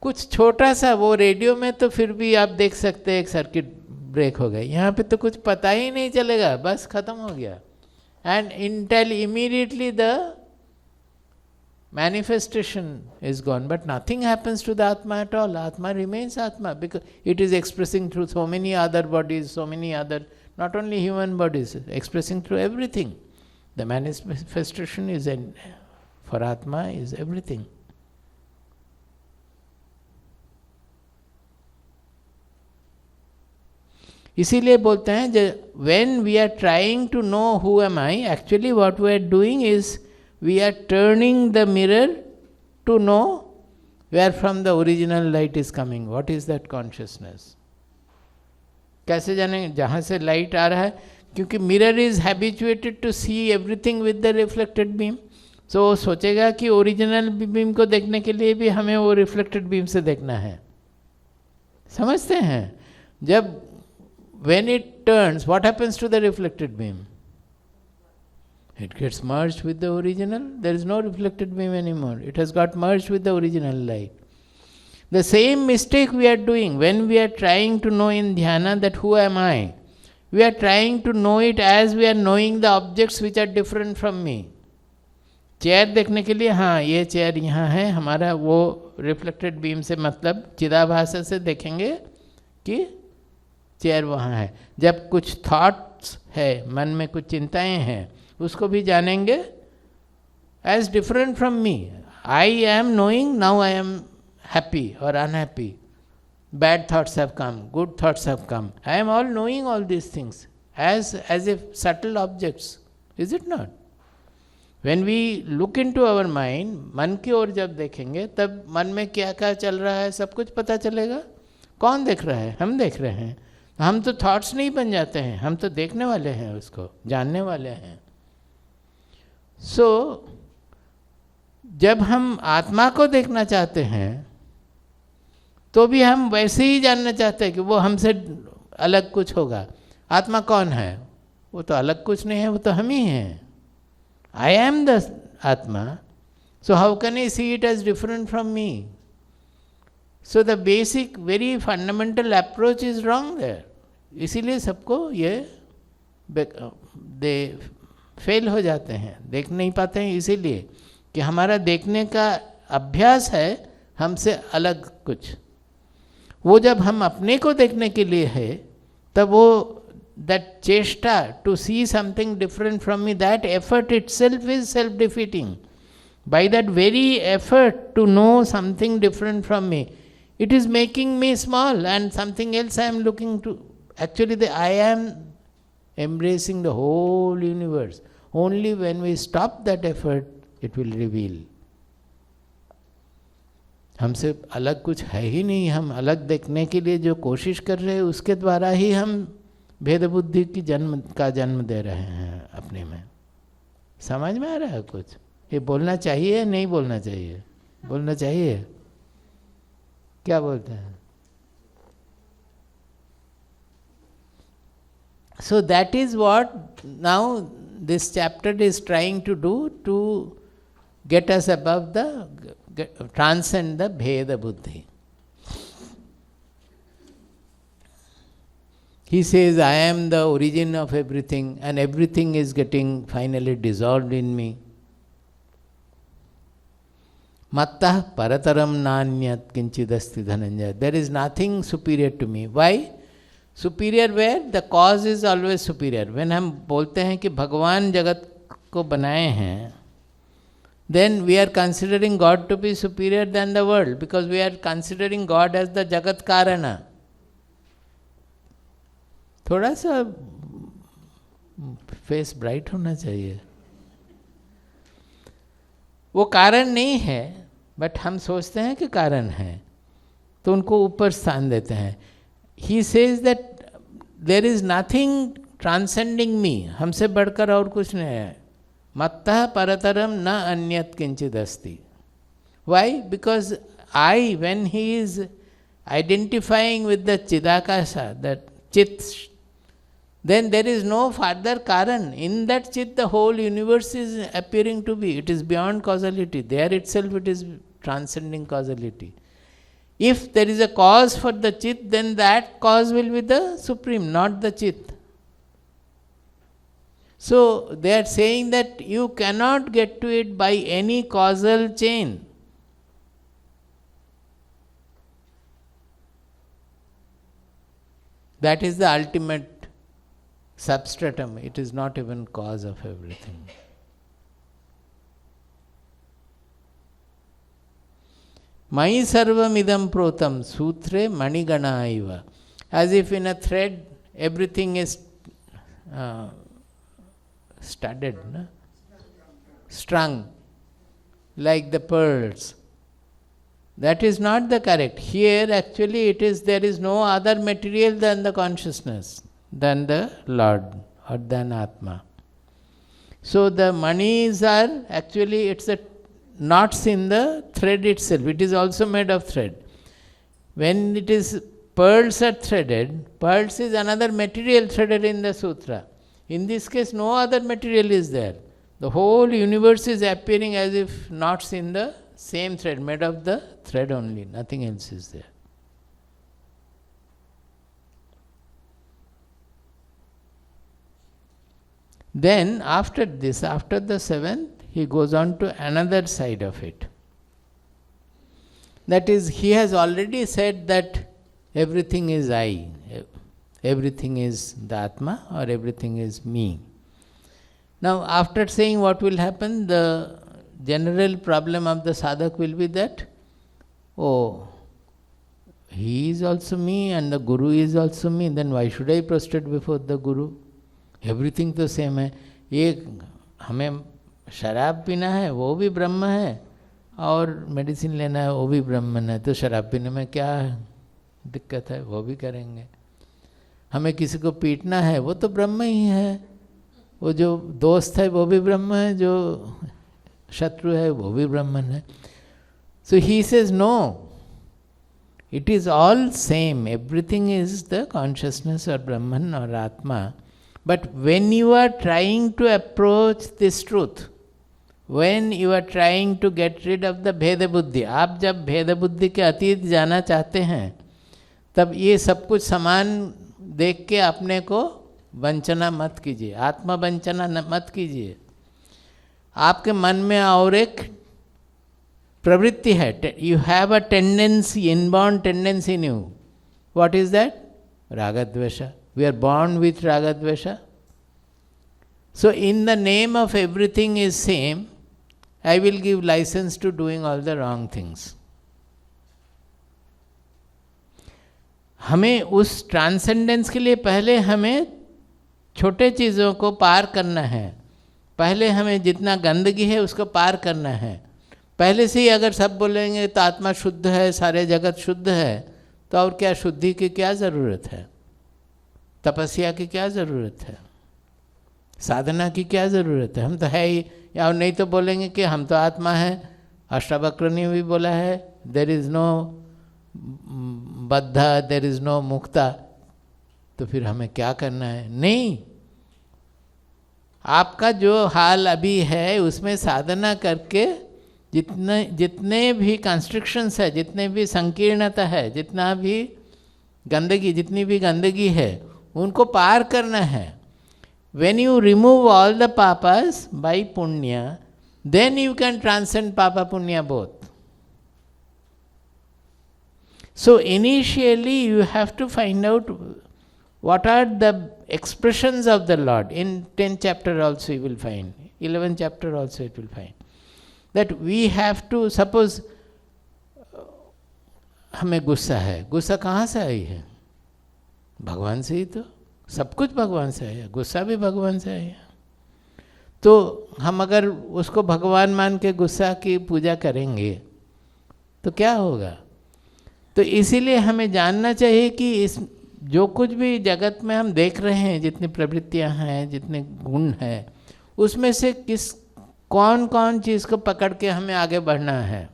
कुछ छोटा सा, वो रेडियो में तो फिर भी आप देख सकते हैं एक सर्किट ब्रेक हो गया. यहाँ पे तो कुछ पता ही नहीं चलेगा, बस खत्म हो गया. And until immediately the manifestation is gone, but nothing happens to the Atma at all. Atma remains Atma because it is expressing through so many other bodies, so many other, not only human bodies, expressing through everything. The manifestation is for Atma is everything. इसीलिए बोलते हैं when we are trying to know who am I, actually what we are doing is we are turning the mirror to know where from the original light is coming. What is that consciousness? कैसे जाने जहाँ से light आ रहा है? क्योंकि mirror is habituated to see everything with the reflected beam. So वो सोचेगा कि original beam को देखने के लिए भी हमें वो reflected beam से देखना है. समझते हैं? जब when it turns, what happens to the reflected beam? It gets merged with the original. There is no reflected beam anymore. It has got merged with the original light. The same mistake we are doing when we are trying to know in dhyana that who am I. We are trying to know it as we are knowing the objects which are different from me. Chair देखने के लिए, हाँ ये chair यहाँ है, हमारा वो reflected beam से मतलब चिदाभास से देखेंगे कि चेयर वहाँ है। जब कुछ थॉट्स है, मन में कुछ चिंताएं हैं, उसको भी जानेंगे as different from me. I am knowing, now I am happy or unhappy. Bad thoughts have come, good thoughts have come. I am all knowing all these things as if subtle objects. Is it not? When we look into our mind, मन की ओर जब देखेंगे तब मन में क्या क्या चल रहा है सब कुछ पता चलेगा। कौन देख रहा है? हम देख रहे हैं। हम तो थॉट्स नहीं बन जाते हैं, हम तो देखने वाले हैं, उसको जानने वाले हैं। सो जब हम आत्मा को देखना चाहते हैं तो भी हम वैसे ही जानना चाहते हैं कि वो हमसे अलग कुछ होगा। आत्मा कौन है? वो तो अलग कुछ नहीं है, वो तो हम ही हैं। I am the Atma, so how can I see it as different from me? So the basic, very fundamental approach is wrong there. इसीलिए सबको ये दे फेल हो जाते हैं, देख नहीं पाते हैं, इसीलिए कि हमारा देखने का अभ्यास है हमसे अलग कुछ। वो जब हम अपने को देखने के लिए है तब वो that chesta to see something different from me, that effort itself is self-defeating. By that very effort to know something different from me, it is making me small and something else I am looking to. Actually, I am embracing the whole universe. Only when we stop that effort, it will reveal. हमसे अलग कुछ है ही नहीं। हम अलग देखने के लिए जो कोशिश कर रहे हैं उसके द्वारा ही हम भेद बुद्धि की जन्म दे रहे हैं अपने में। समझ में आ रहा है कुछ? ये बोलना चाहिए नहीं बोलना चाहिए? बोलना चाहिए। क्या बोलते हैं? So that is what now this chapter is trying to do, to get us above transcend the Bheda Buddhi. He says, I am the origin of everything and everything is getting finally dissolved in me. Mattah parataram nanyat kinchidasti dhananjaya. There is nothing superior to me. Why? Superior where? The cause is always superior. When हम बोलते हैं कि भगवान जगत को बनाए हैं, then we are considering God to be superior than the world, because we are considering God as the Jagat Karana. थोड़ा सा फेस ब्राइट होना चाहिए। वो कारण नहीं है, बट हम सोचते हैं कि कारण है, तो उनको ऊपर स्थान देते हैं। He says that there is nothing transcending me, हमसे बढ़कर और कुछ नहीं है। मत्तः परतरम न अन्यत किंचिद अस्ति. Why? Because I, when he is identifying with the Chidakasha, that Chit, then there is no further Karan. In that Chit, the whole universe is appearing to be. It is beyond causality. There itself it is transcending causality. If there is a cause for the Chit, then that cause will be the Supreme, not the Chit. So they are saying that you cannot get to it by any causal chain. That is the ultimate substratum. It is not even cause of everything. Mai sarvam idam protam sutre manigana iva. As if in a thread everything is studded, no? Strung, like the pearls. That is not the correct. Here actually it is, there is no other material than the consciousness, than the Lord or than Atma. So the manis are actually, it's a knots in the thread itself. It is also made of thread. When it is pearls are threaded, pearls is another material threaded in the sutra. In this case, no other material is there. The whole universe is appearing as if knots in the same thread, made of the thread only, nothing else is there. Then after this, after the seventh, he goes on to another side of it. That is, he has already said that everything is I. everything is the Atma or everything is me. Now, after saying what will happen, the general problem of the sadhak will be that, oh, he is also me and the Guru is also me, then why should I prostrate before the Guru? Everything तो same है. ये हमें शराब पीना है वो भी ब्रह्म है, और मेडिसिन लेना है वो भी ब्रह्मन है, तो शराब पीने में क्या दिक्कत है, वो भी करेंगे. हमें किसी को पीटना है वो तो ब्रह्म ही है, वो जो दोस्त है वो भी ब्रह्म है, जो शत्रु है वो भी ब्रह्मन है. So he says no, it is all same, everything is the consciousness और ब्रह्मन और atma. But when you are trying to approach this truth, when you are trying to get rid of the bheda buddhi, आप जब भेद बुद्धि के अतीत जाना चाहते हैं, तब ये सब कुछ समान देख के अपने को वंचना मत कीजिए, आत्मा वंचना मत कीजिए. आपके मन में और एक प्रवृत्ति है, you have a tendency, inborn tendency in you. What is that? Raga dvesha. We are born with raga dvesha. So in the name of everything is same, I will give licence to doing all the wrong things. हमें उस transcendence के लिए पहले हमें छोटे चीज़ों को पार करना है. पहले हमें जितना गंदगी है उसको पार करना है. पहले से ही अगर सब बोलेंगे तो आत्मा शुद्ध है, सारे जगत शुद्ध है, तो और क्या शुद्धि की क्या ज़रूरत है? तपस्या की क्या ज़रूरत है? साधना की क्या ज़रूरत है? हम तो है ही. या नहीं तो बोलेंगे कि हम तो आत्मा है. अष्टावक्र ने भी बोला है, there is no baddha, there is no mukta. तो फिर हमें क्या करना है? नहीं, आपका जो हाल अभी है उसमें साधना करके जितने भी कंस्ट्रक्शंस है, जितने भी संकीर्णता है, जितना भी गंदगी, जितनी भी गंदगी है, उनको पार करना है. When you remove all the पापास बाय पुण्य, देन यू कैन ट्रांसेंड पापा पुण्य both. So initially you have to find out what are the expressions of the Lord. In 10th chapter also you will find, 11th chapter also it will find, that we have to, suppose हमें गुस्सा है. गुस्सा कहाँ से आई है? भगवान से ही. तो सब कुछ भगवान से आया, गुस्सा भी भगवान से आया. तो हम अगर उसको भगवान मान के गुस्सा की पूजा करेंगे तो क्या होगा? तो इसीलिए हमें जानना चाहिए कि इस जो कुछ भी जगत में हम देख रहे हैं, जितनी प्रवृत्तियां हैं, जितने गुण हैं, उसमें से कौन कौन चीज़ को पकड़ के हमें आगे बढ़ना है,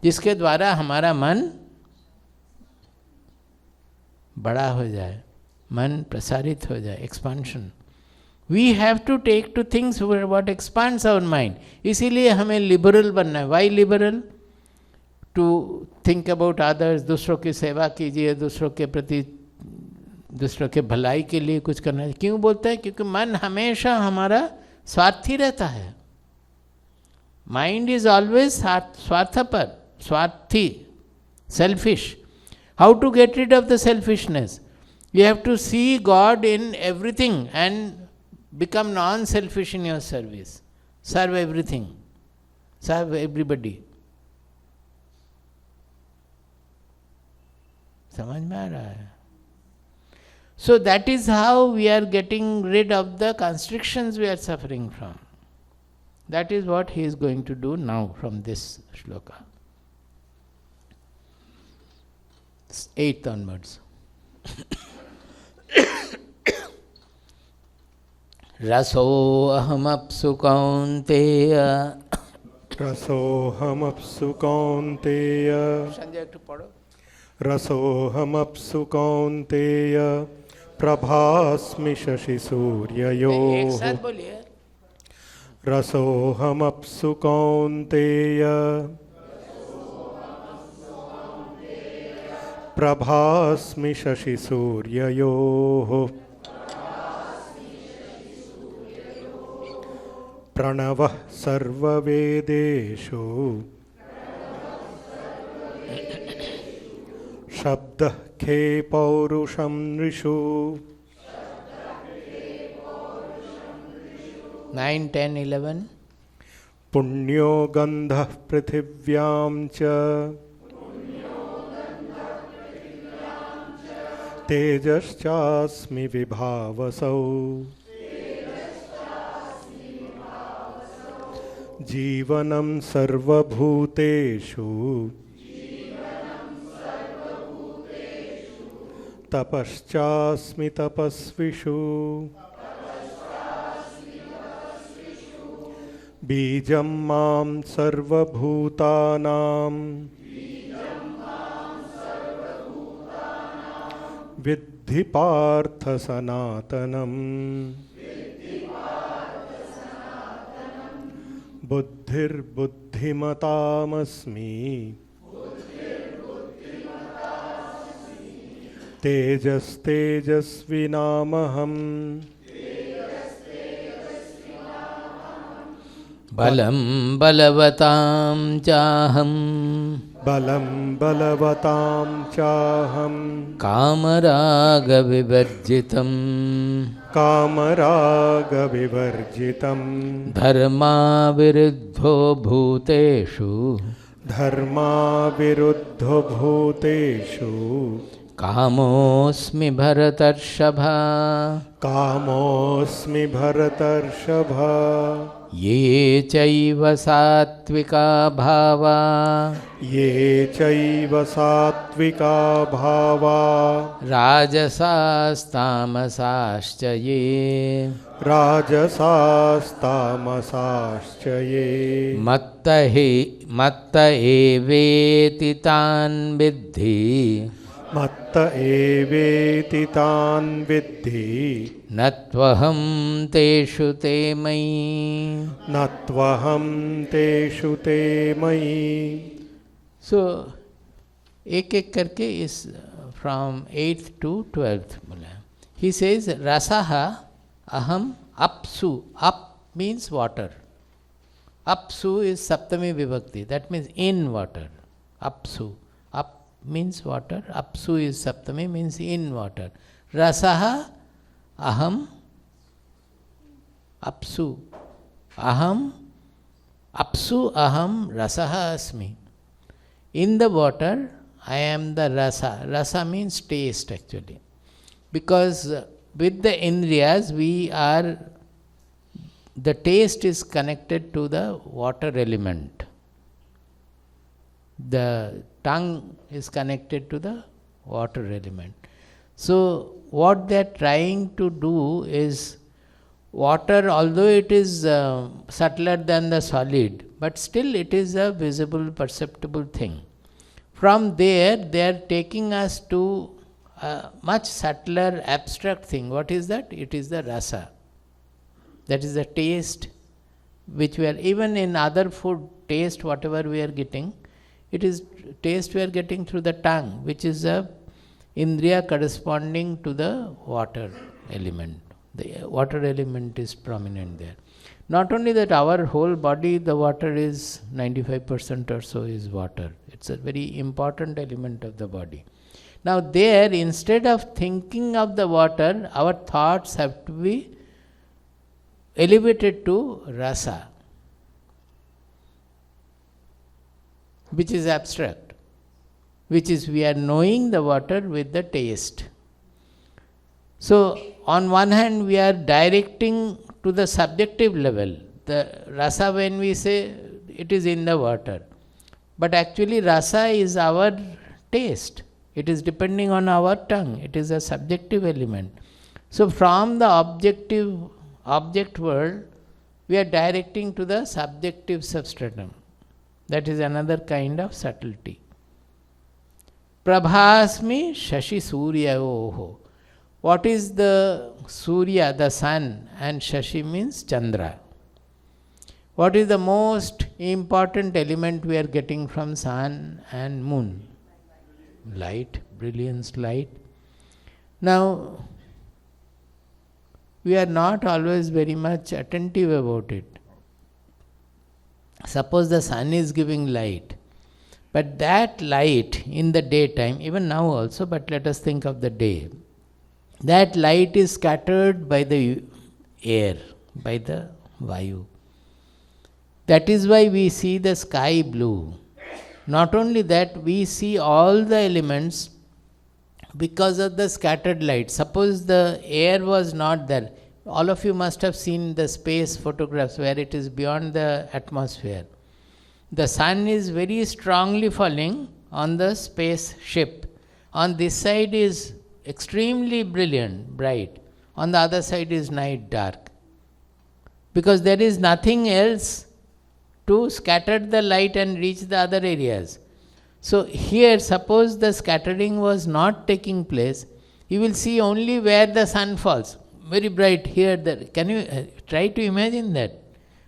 जिसके द्वारा हमारा मन बड़ा हो जाए, मन प्रसारित हो जाए, expansion. We have to take two things what expands our mind. इसीलिए हमें लिबरल बनना है. Why liberal? To think about others. दूसरों की सेवा कीजिए, दूसरों के प्रति, दूसरों के भलाई के लिए कुछ करना है. क्यों बोलते हैं? क्योंकि मन हमेशा हमारा स्वार्थी रहता है. माइंड इज ऑलवेज स्वार्थपर, स्वार्थी, selfish. How to get rid of the selfishness? You have to see God in everything and become non selfish in your service. Serve everything, serve everybody. समझ में आ रहा है? So that is how we are getting rid of the constrictions we are suffering from. That is what he is going to do now from this shloka 8th onwards. रसोऽहमप्सु कौन्तेय. रसोऽहमप्सु कौन्तेय. Sanjay to पढ़ो. रसोऽहमप्सु कौन्तेय प्रभास्मि शशि सूर्ययोः. एक साथ बोलिए. रसोऽहमप्सु कौन्तेय प्रभास्मि शशि सूर्ययोः. प्रणवः सर्ववेदेषु शब्दः खे पौरुषं नृषु 9, 10, 11. पुण्यो गन्धः पृथिव्यां च तेजश्चास्मि विभावसौ जीवनं सर्वभूतेषु तपश्चास्मि तपस्विषु बीजं मां सर्वभूतानां विद्धि पार्थ सनातनम् बुद्धिर्बुद्धिमतामस्मि तेजस्तेजस्विनामहम् बलं बलवतां चाहं बलं बलवतां चाहं कामरागविवर्जितं कामरागविवर्जितं धर्माविरुद्धो भूतेषु धर्माविरुद्धो भूतेषु कामोऽस्मि भरतर्षभा कामोऽस्मि भरतर्षभा ये चैव सात्विका भावा ये चैव सात्विका भावा राजसास्तामसाश्च ये राजसास्तामसाश्च ये मत्त एवेति तान् विद्धि मत्त एवेति तान् विद्धि न त्वहं तेषु ते मयि न त्वहं तेषु ते मयि। सो एक एक करके इस फ्रॉम 8th to 12th बोला. ही सेज रसः अहम अपसु. Ap means water. Apsu is saptami vibhakti. That means in water. Apsu. Ap means water. Apsu is saptami, means in water. Rasaha aham apsu. Aham apsu aham rasaha asmi. In the water I am the rasa. Rasa means taste actually. Because with the indriyas we are, the taste is connected to the water element. The tongue is connected to the water element. So what they are trying to do is, water, although it is subtler than the solid, but still it is a visible, perceptible thing. From there they are taking us to a much subtler, abstract thing. What is that? It is the rasa. That is the taste which we are, even in other food, taste whatever we are getting, it is taste we are getting through the tongue, which is a indriya corresponding to the water element. The water element is prominent there. Not only that, our whole body, the water is 95% or so is water. It's a very important element of the body. Now there, instead of thinking of the water, our thoughts have to be elevated to rasa, which is abstract, which is we are knowing the water with the taste. So on one hand we are directing to the subjective level. The rasa, when we say it is in the water, but actually rasa is our taste. It is depending on our tongue. It is a subjective element. So from the object world we are directing to the subjective substratum. That is another kind of subtlety. Prabhasmi shashi suryayoho. What is the surya, the sun, and shashi means chandra. What is the most important element we are getting from sun and moon? Light, brilliance, light. Now we are not always very much attentive about it. Suppose the sun is giving light, But that light in the daytime, even now also, but let us think of the day, that light is scattered by the air, by the Vayu. That is why we see the sky blue. Not only that, we see all the elements because of the scattered light. Suppose the air was not there. All of you must have seen the space photographs where it is beyond the atmosphere. The sun is very strongly falling on the spaceship. On this side is extremely brilliant, bright. On the other side is night dark. Because there is nothing else to scatter the light and reach the other areas. So here, suppose the scattering was not taking place, you will see only where the sun falls. Very bright here, there. Can you try to imagine that?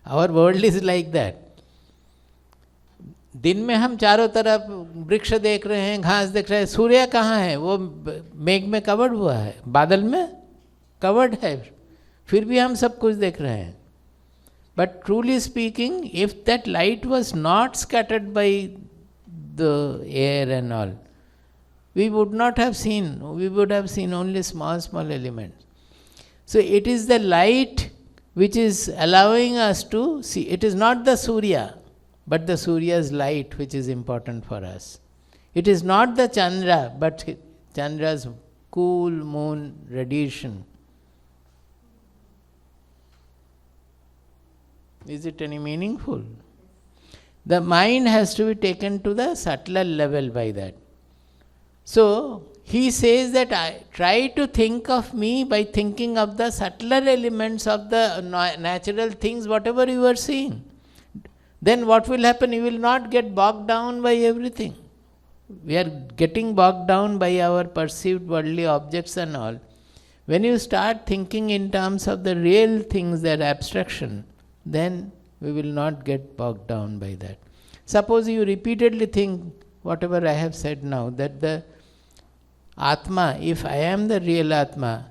Our world is like that. दिन में हम चारों तरफ वृक्ष देख रहे हैं, घास देख रहे हैं, सूर्य कहाँ है? वो मेघ में कवर्ड हुआ है, बादल में कवर्ड है, फिर भी हम सब कुछ देख रहे हैं. But truly speaking, if that light was not scattered by the air and all, we would not have seen, we would have seen only small elements. So it is the light which is allowing us to see. It is not the Surya, but the Surya's light which is important for us. It is not the Chandra, but Chandra's cool moon radiation. Is it any meaningful? The mind has to be taken to the subtler level by that. So, he says that I try to think of me by thinking of the subtler elements of the natural things, whatever you are seeing. Then what will happen? You will not get bogged down by everything. We are getting bogged down by our perceived worldly objects and all. When you start thinking in terms of the real things, their abstraction, then we will not get bogged down by that. Suppose you repeatedly think whatever I have said now, that the Atma, if I am the real Atma,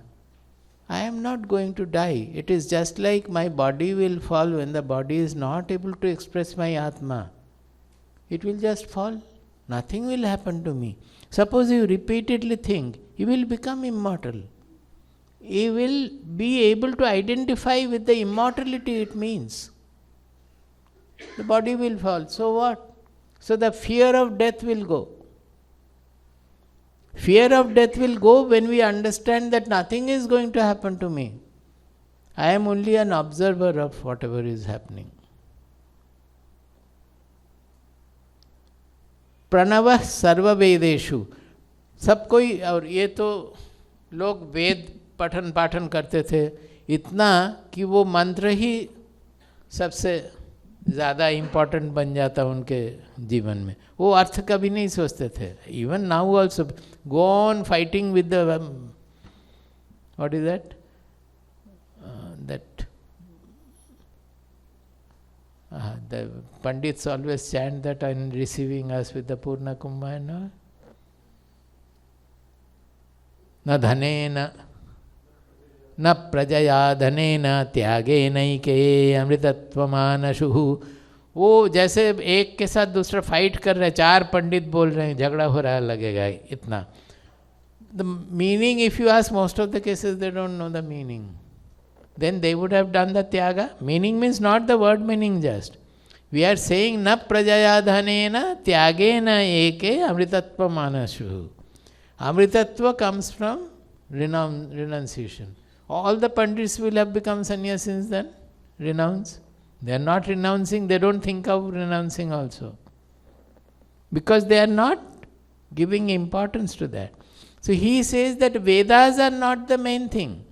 I am not going to die. It is just like my body will fall when the body is not able to express my Atma. It will just fall. Nothing will happen to me. Suppose you repeatedly think, you will become immortal. You will be able to identify with the immortality it means. The body will fall. So what? So the fear of death will go. Fear of death will go when we understand that nothing is going to happen to me. I am only an observer of whatever is happening. प्रणवः सर्ववेदेषु. सब कोई, और ये तो लोग वेद पठन पाठन करते थे इतना कि वो मंत्र ही सबसे ज़्यादा इम्पोर्टेंट बन जाता उनके जीवन में. वो अर्थ कभी नहीं सोचते थे. Even now also go on fighting with the what is that the Pandits always chant that and receiving us with the Purna Kumbha and all. Na dhanena na prajaya dhanena त्यागेनैके अमृतत्वमानशुः. वो जैसे एक के साथ दूसरा फाइट कर रहे हैं, चार पंडित बोल रहे हैं, झगड़ा हो रहा लगेगा इतना. The meaning, if you ask most of the cases, they don't know the meaning. Then they would have done the tyaga. Meaning means not the word meaning just. We are saying na prajaya dhanena tyagena eke amritatva manashu. Amritatva comes from renunciation. All the pandits will have become sannyasis then. Renounce. They are not renouncing, they don't think of renouncing also. Because they are not giving importance to that. So he says that Vedas are not the main thing.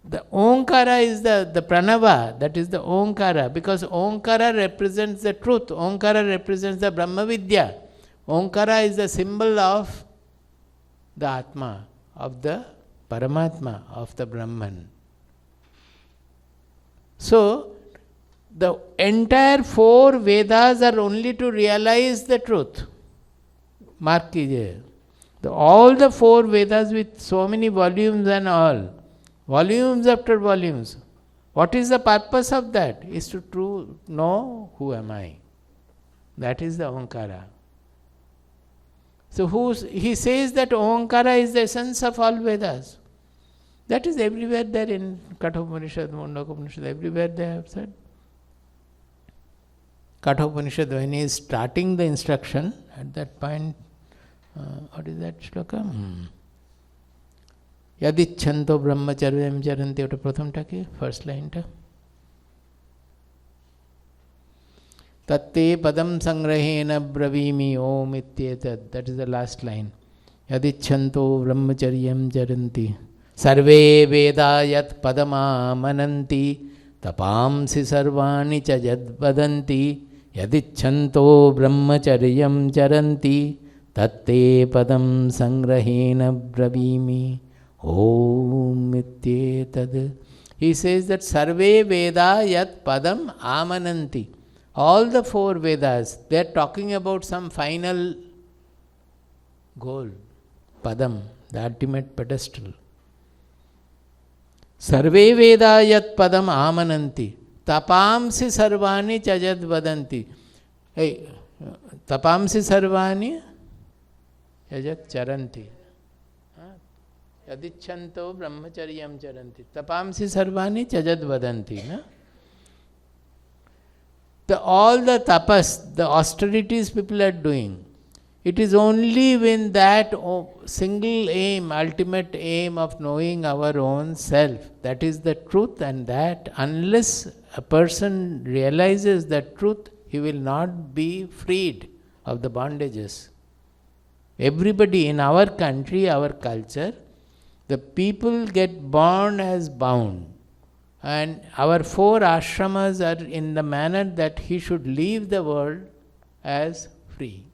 The Omkara is the Pranava, that is the Omkara, because Omkara represents the truth, Omkara represents the Brahma Vidya. Omkara is the symbol of the Atma, of the Paramatma, of the Brahman. So, the entire four Vedas are only to realize the truth. Mark kijiye. All the four Vedas with so many volumes and all, volumes after volumes. What is the purpose of that? Is to know who am I. That is the Omkara. So he says that Omkara is the essence of all Vedas. That is everywhere there in Kathopanishad, Mundakopanishad, everywhere they have said. Kathopanishad, when he is starting the instruction, at that point, what is that shloka? Yadichanto brahmacharyam charanti, ওটা প্রথমটা কি? First লাইনটা तत्ते पदम संग्रहेण ब्रवीमि ओम इत्येतत्. That is the last line. यदिच्छन्तो ब्रह्मचर्यं चरन्ति सर्वे वेदा यत् पदमामनन्ति तपांसि सर्वाणि च यद्वदन्ति यदिच्छन्तो ब्रह्मचर्यं चरन्ति तत्ते पदं संग्रहेण ब्रवीमि ओम इत्येतत्. He says that सर्वे वेदा यत् पदम आमनन्ति. All the four Vedas, they are talking about some final goal, Padam, the ultimate pedestal. Sarve Veda yat Padam amananti, tapamsi sarvani chajad vadanti. Hey, tapamsi sarvani chajad charanti. Yadichanto brahmacharyam charanti. Tapamsi sarvani chajad vadanti. Na? All the tapas, the austerities people are doing, it is only when that single aim, ultimate aim of knowing our own self, that is the truth, and that unless a person realizes that truth, he will not be freed of the bondages. Everybody in our country, our culture, the people get born as bound. And our four ashramas are in the manner that he should leave the world as free.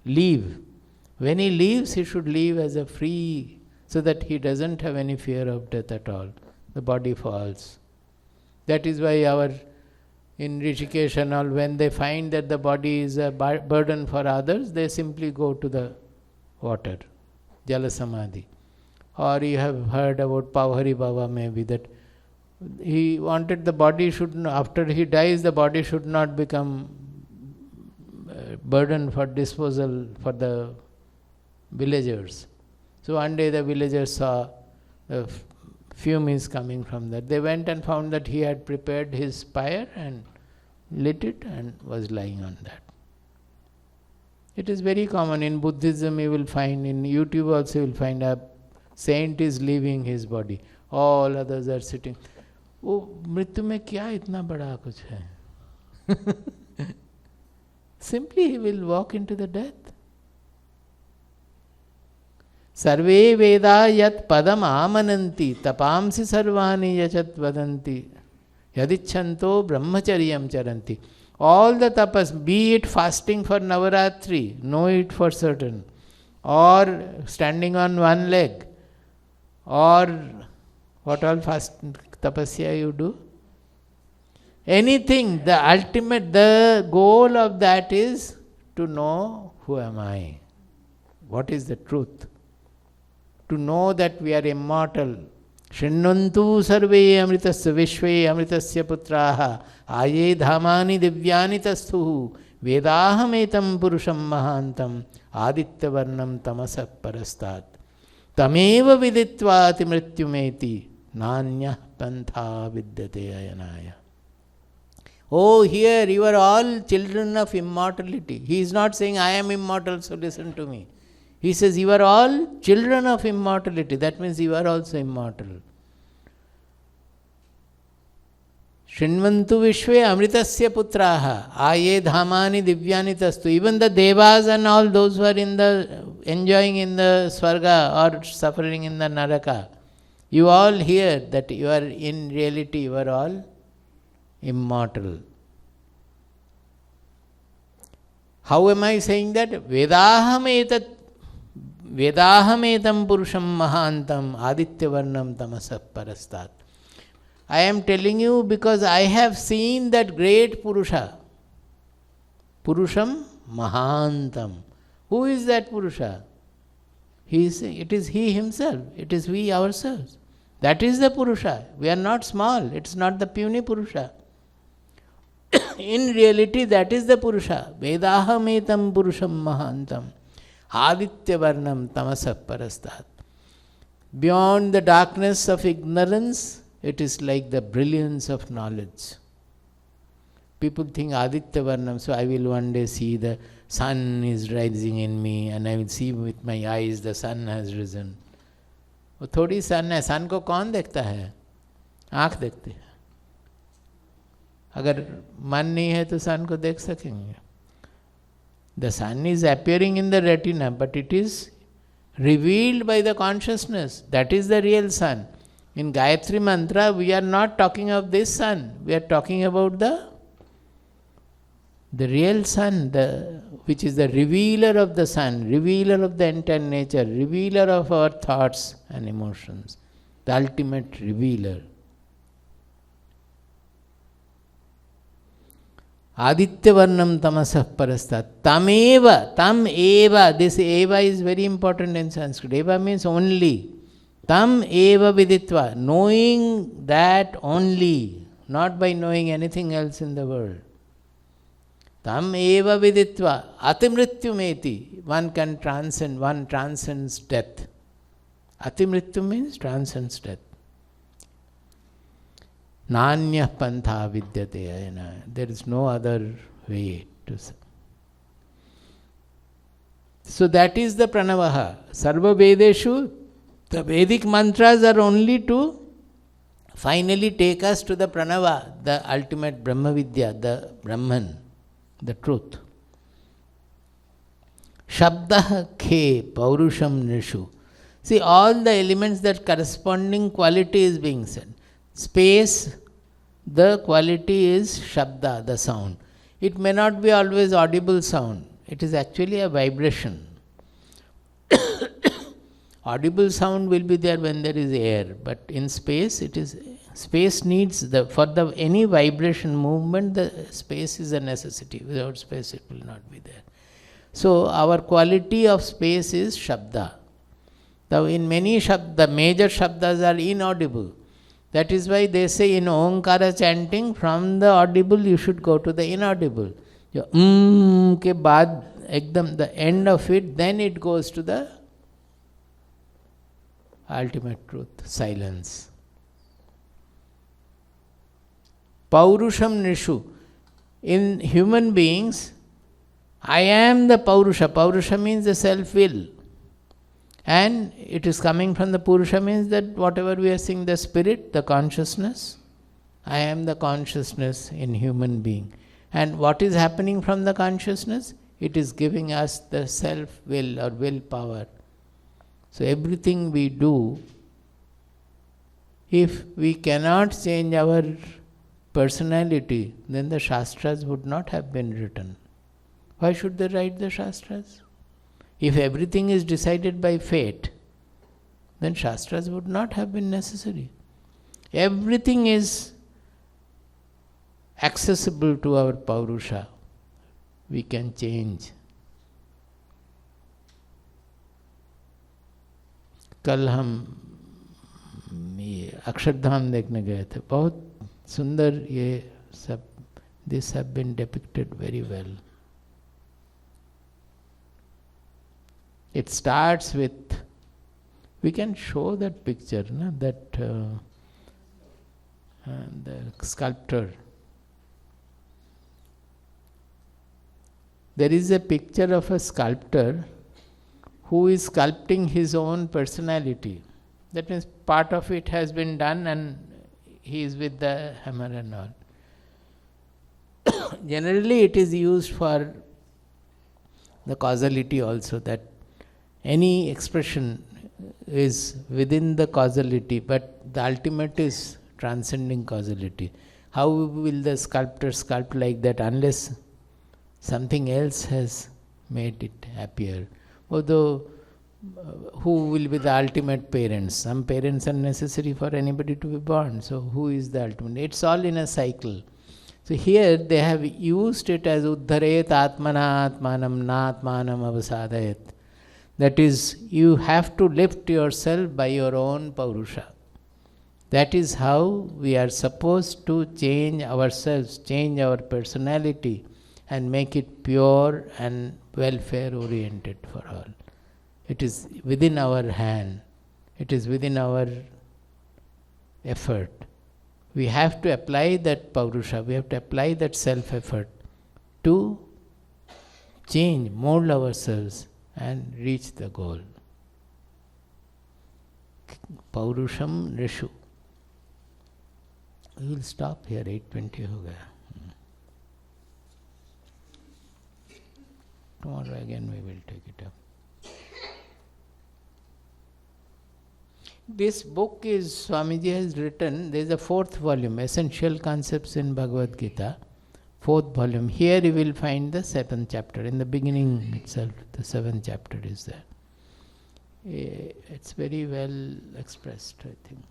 Leave. When he leaves, he should leave as a free, so that he doesn't have any fear of death at all. The body falls. That is why in Rishikesh and all, when they find that the body is a burden for others, they simply go to the water, Jala Samadhi. Or you have heard about Pauhari Baba maybe, that he wanted the body should, after he dies, the body should not become burden for disposal for the villagers. So one day the villagers saw the fume is coming from that. They went and found that he had prepared his pyre and lit it and was lying on that. It is very common in Buddhism. You will find in YouTube also, you will find a saint is leaving his body. All others are sitting. वो मृत्यु में क्या इतना बड़ा कुछ है? Simply he will walk into the death. सर्वे वेदा यत् पदम आमनन्ति तपांसि सर्वाणि यचत् वदन्ति यदिच्छन्तो ब्रह्मचर्यं चरन्ति. All the tapas, be it fasting for Navaratri, know it for certain, or standing on one leg, or what all tapasya you do, anything, the ultimate, the goal of that is to know who am I, what is the truth, to know that we are immortal. Shrinnvantu sarve amritasya vishve amritasya putraha aye dhamani divyani tasthu vedahametam purusham mahantam aditya varnam tamasak parastat tameva viditvati mrityumeti nanya pantha vidyate ayanaya. Oh, here you are all children of immortality. He is not saying I am immortal, so listen to me. He says you are all children of immortality. That means you are also immortal. Shrinnvantu vishve amritasya putraha aye dhamani divyani tastu. Even the devas and all those who are enjoying in the swarga or suffering in the naraka, you all hear that you are in reality, you are all immortal. How am I saying that? Vedahametam purusham mahantam aditya varnam tamasak parastat. I am telling you because I have seen that great Purusha. Purusham mahantam. Who is that Purusha? It is he himself. It is we ourselves. That is the Purusha. We are not small. It is not the puny Purusha. In reality, that is the Purusha. Vedahametam purusham mahantam Aditya Varnam Tamasah Parastat. Beyond the darkness of ignorance, it is like the brilliance of knowledge. People think Aditya Varnam, so I will one day see the sun is rising in me and I will see with my eyes the sun has risen. वो थोड़ी सन है, सन को कौन देखता है? आँख देखती है. अगर मन नहीं है तो सन को देख सकेंगे. The sun is appearing in the retina, but it is revealed by the consciousness. That is the real sun. In Gayatri Mantra, we are not talking of this sun. We are talking about the real sun, which is the revealer of the sun, revealer of the entire nature, revealer of our thoughts and emotions, the ultimate revealer. Aditya Varnam Tamasah Parastat. Tam eva. This eva is very important in Sanskrit. Eva means only. Tam eva viditva. Knowing that only, not by knowing anything else in the world. Tam eva viditva. Atimrityumeti. One can transcend, one transcends death. Atimrityu means transcends death. Nanya pantha vidyate ayana. There is no other way to say. So that is the pranavaha. Sarva Vedeshu, the Vedic mantras are only to finally take us to the pranava, the ultimate Brahma Vidya, the Brahman, the truth. Shabdah khe paurusham nishu. See, all the elements, that corresponding quality is being said. Space, the quality is Shabda, the sound. It may not be always audible sound. It is actually a vibration. Audible sound will be there when there is air, but in space, space needs any vibration movement, the space is a necessity. Without space, it will not be there. So our quality of space is Shabda. Now in many the major Shabdas are inaudible. That is why they say in Omkara chanting, from the audible you should go to the inaudible. Ke baad, ekdam, the end of it, then it goes to the ultimate truth, silence. Paurusham nishu. In human beings, I am the Paurusha. Paurusha means the self-will. And it is coming from the Purusha, means that whatever we are seeing, the spirit, the consciousness. I am the consciousness in human being. And what is happening from the consciousness? It is giving us the self-will or willpower. So everything we do, if we cannot change our personality, then the Shastras would not have been written. Why should they write the Shastras? If everything is decided by fate, then Shastras would not have been necessary. Everything is accessible to our Paurusha. We can change. कल हम ये अक्षरधाम देखने गए थे. बहुत सुंदर ये सब, this have been depicted very well. It starts with, we can show that picture, no? That the sculptor. There is a picture of a sculptor who is sculpting his own personality. That means part of it has been done and he is with the hammer and all. Generally it is used for the causality also, that any expression is within the causality, but the ultimate is transcending causality. How will the sculptor sculpt like that unless something else has made it appear? Although, who will be the ultimate parents? Some parents are necessary for anybody to be born. So, who is the ultimate? It's all in a cycle. So, here they have used it as Uddharet Atmana Atmanam Natmanam Avasadayat. That is, you have to lift yourself by your own Paurusha. That is how we are supposed to change ourselves, change our personality, and make it pure and welfare oriented for all. It is within our hand. It is within our effort. We have to apply that Paurusha, we have to apply that self-effort to change, mold ourselves and reach the goal. Paurusham Rishu. We will stop here, 8:20 ho gaya. Tomorrow again we will take it up. This book is, Swamiji has written, there is a 4th volume, Essential Concepts in Bhagavad Gita, 4th volume. Here you will find the 7th chapter. In the beginning itself, the 7th chapter is there. It's very well expressed, I think.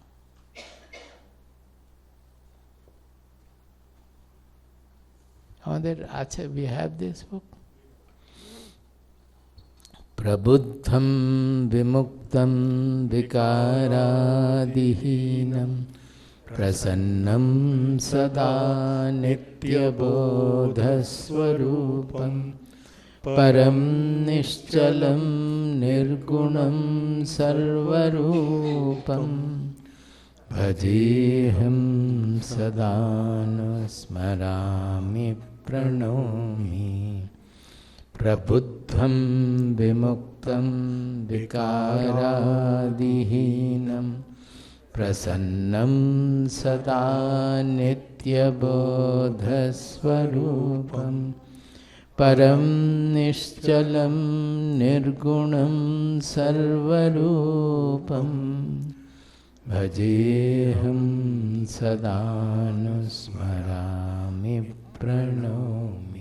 Acha, we have this book. Prabuddham vimuktam vikaraadihinam prasannam sada nityabodhaswarupam param nishchalam nirgunam sarvarupam bhajeham sadana smarami pranomi Prabuddham vimuktam vikaraadihinam prasannam sada nityabodhaswarupam param nishchalam nirgunam sarvarupam bhajeham sadanusmarami pranomi.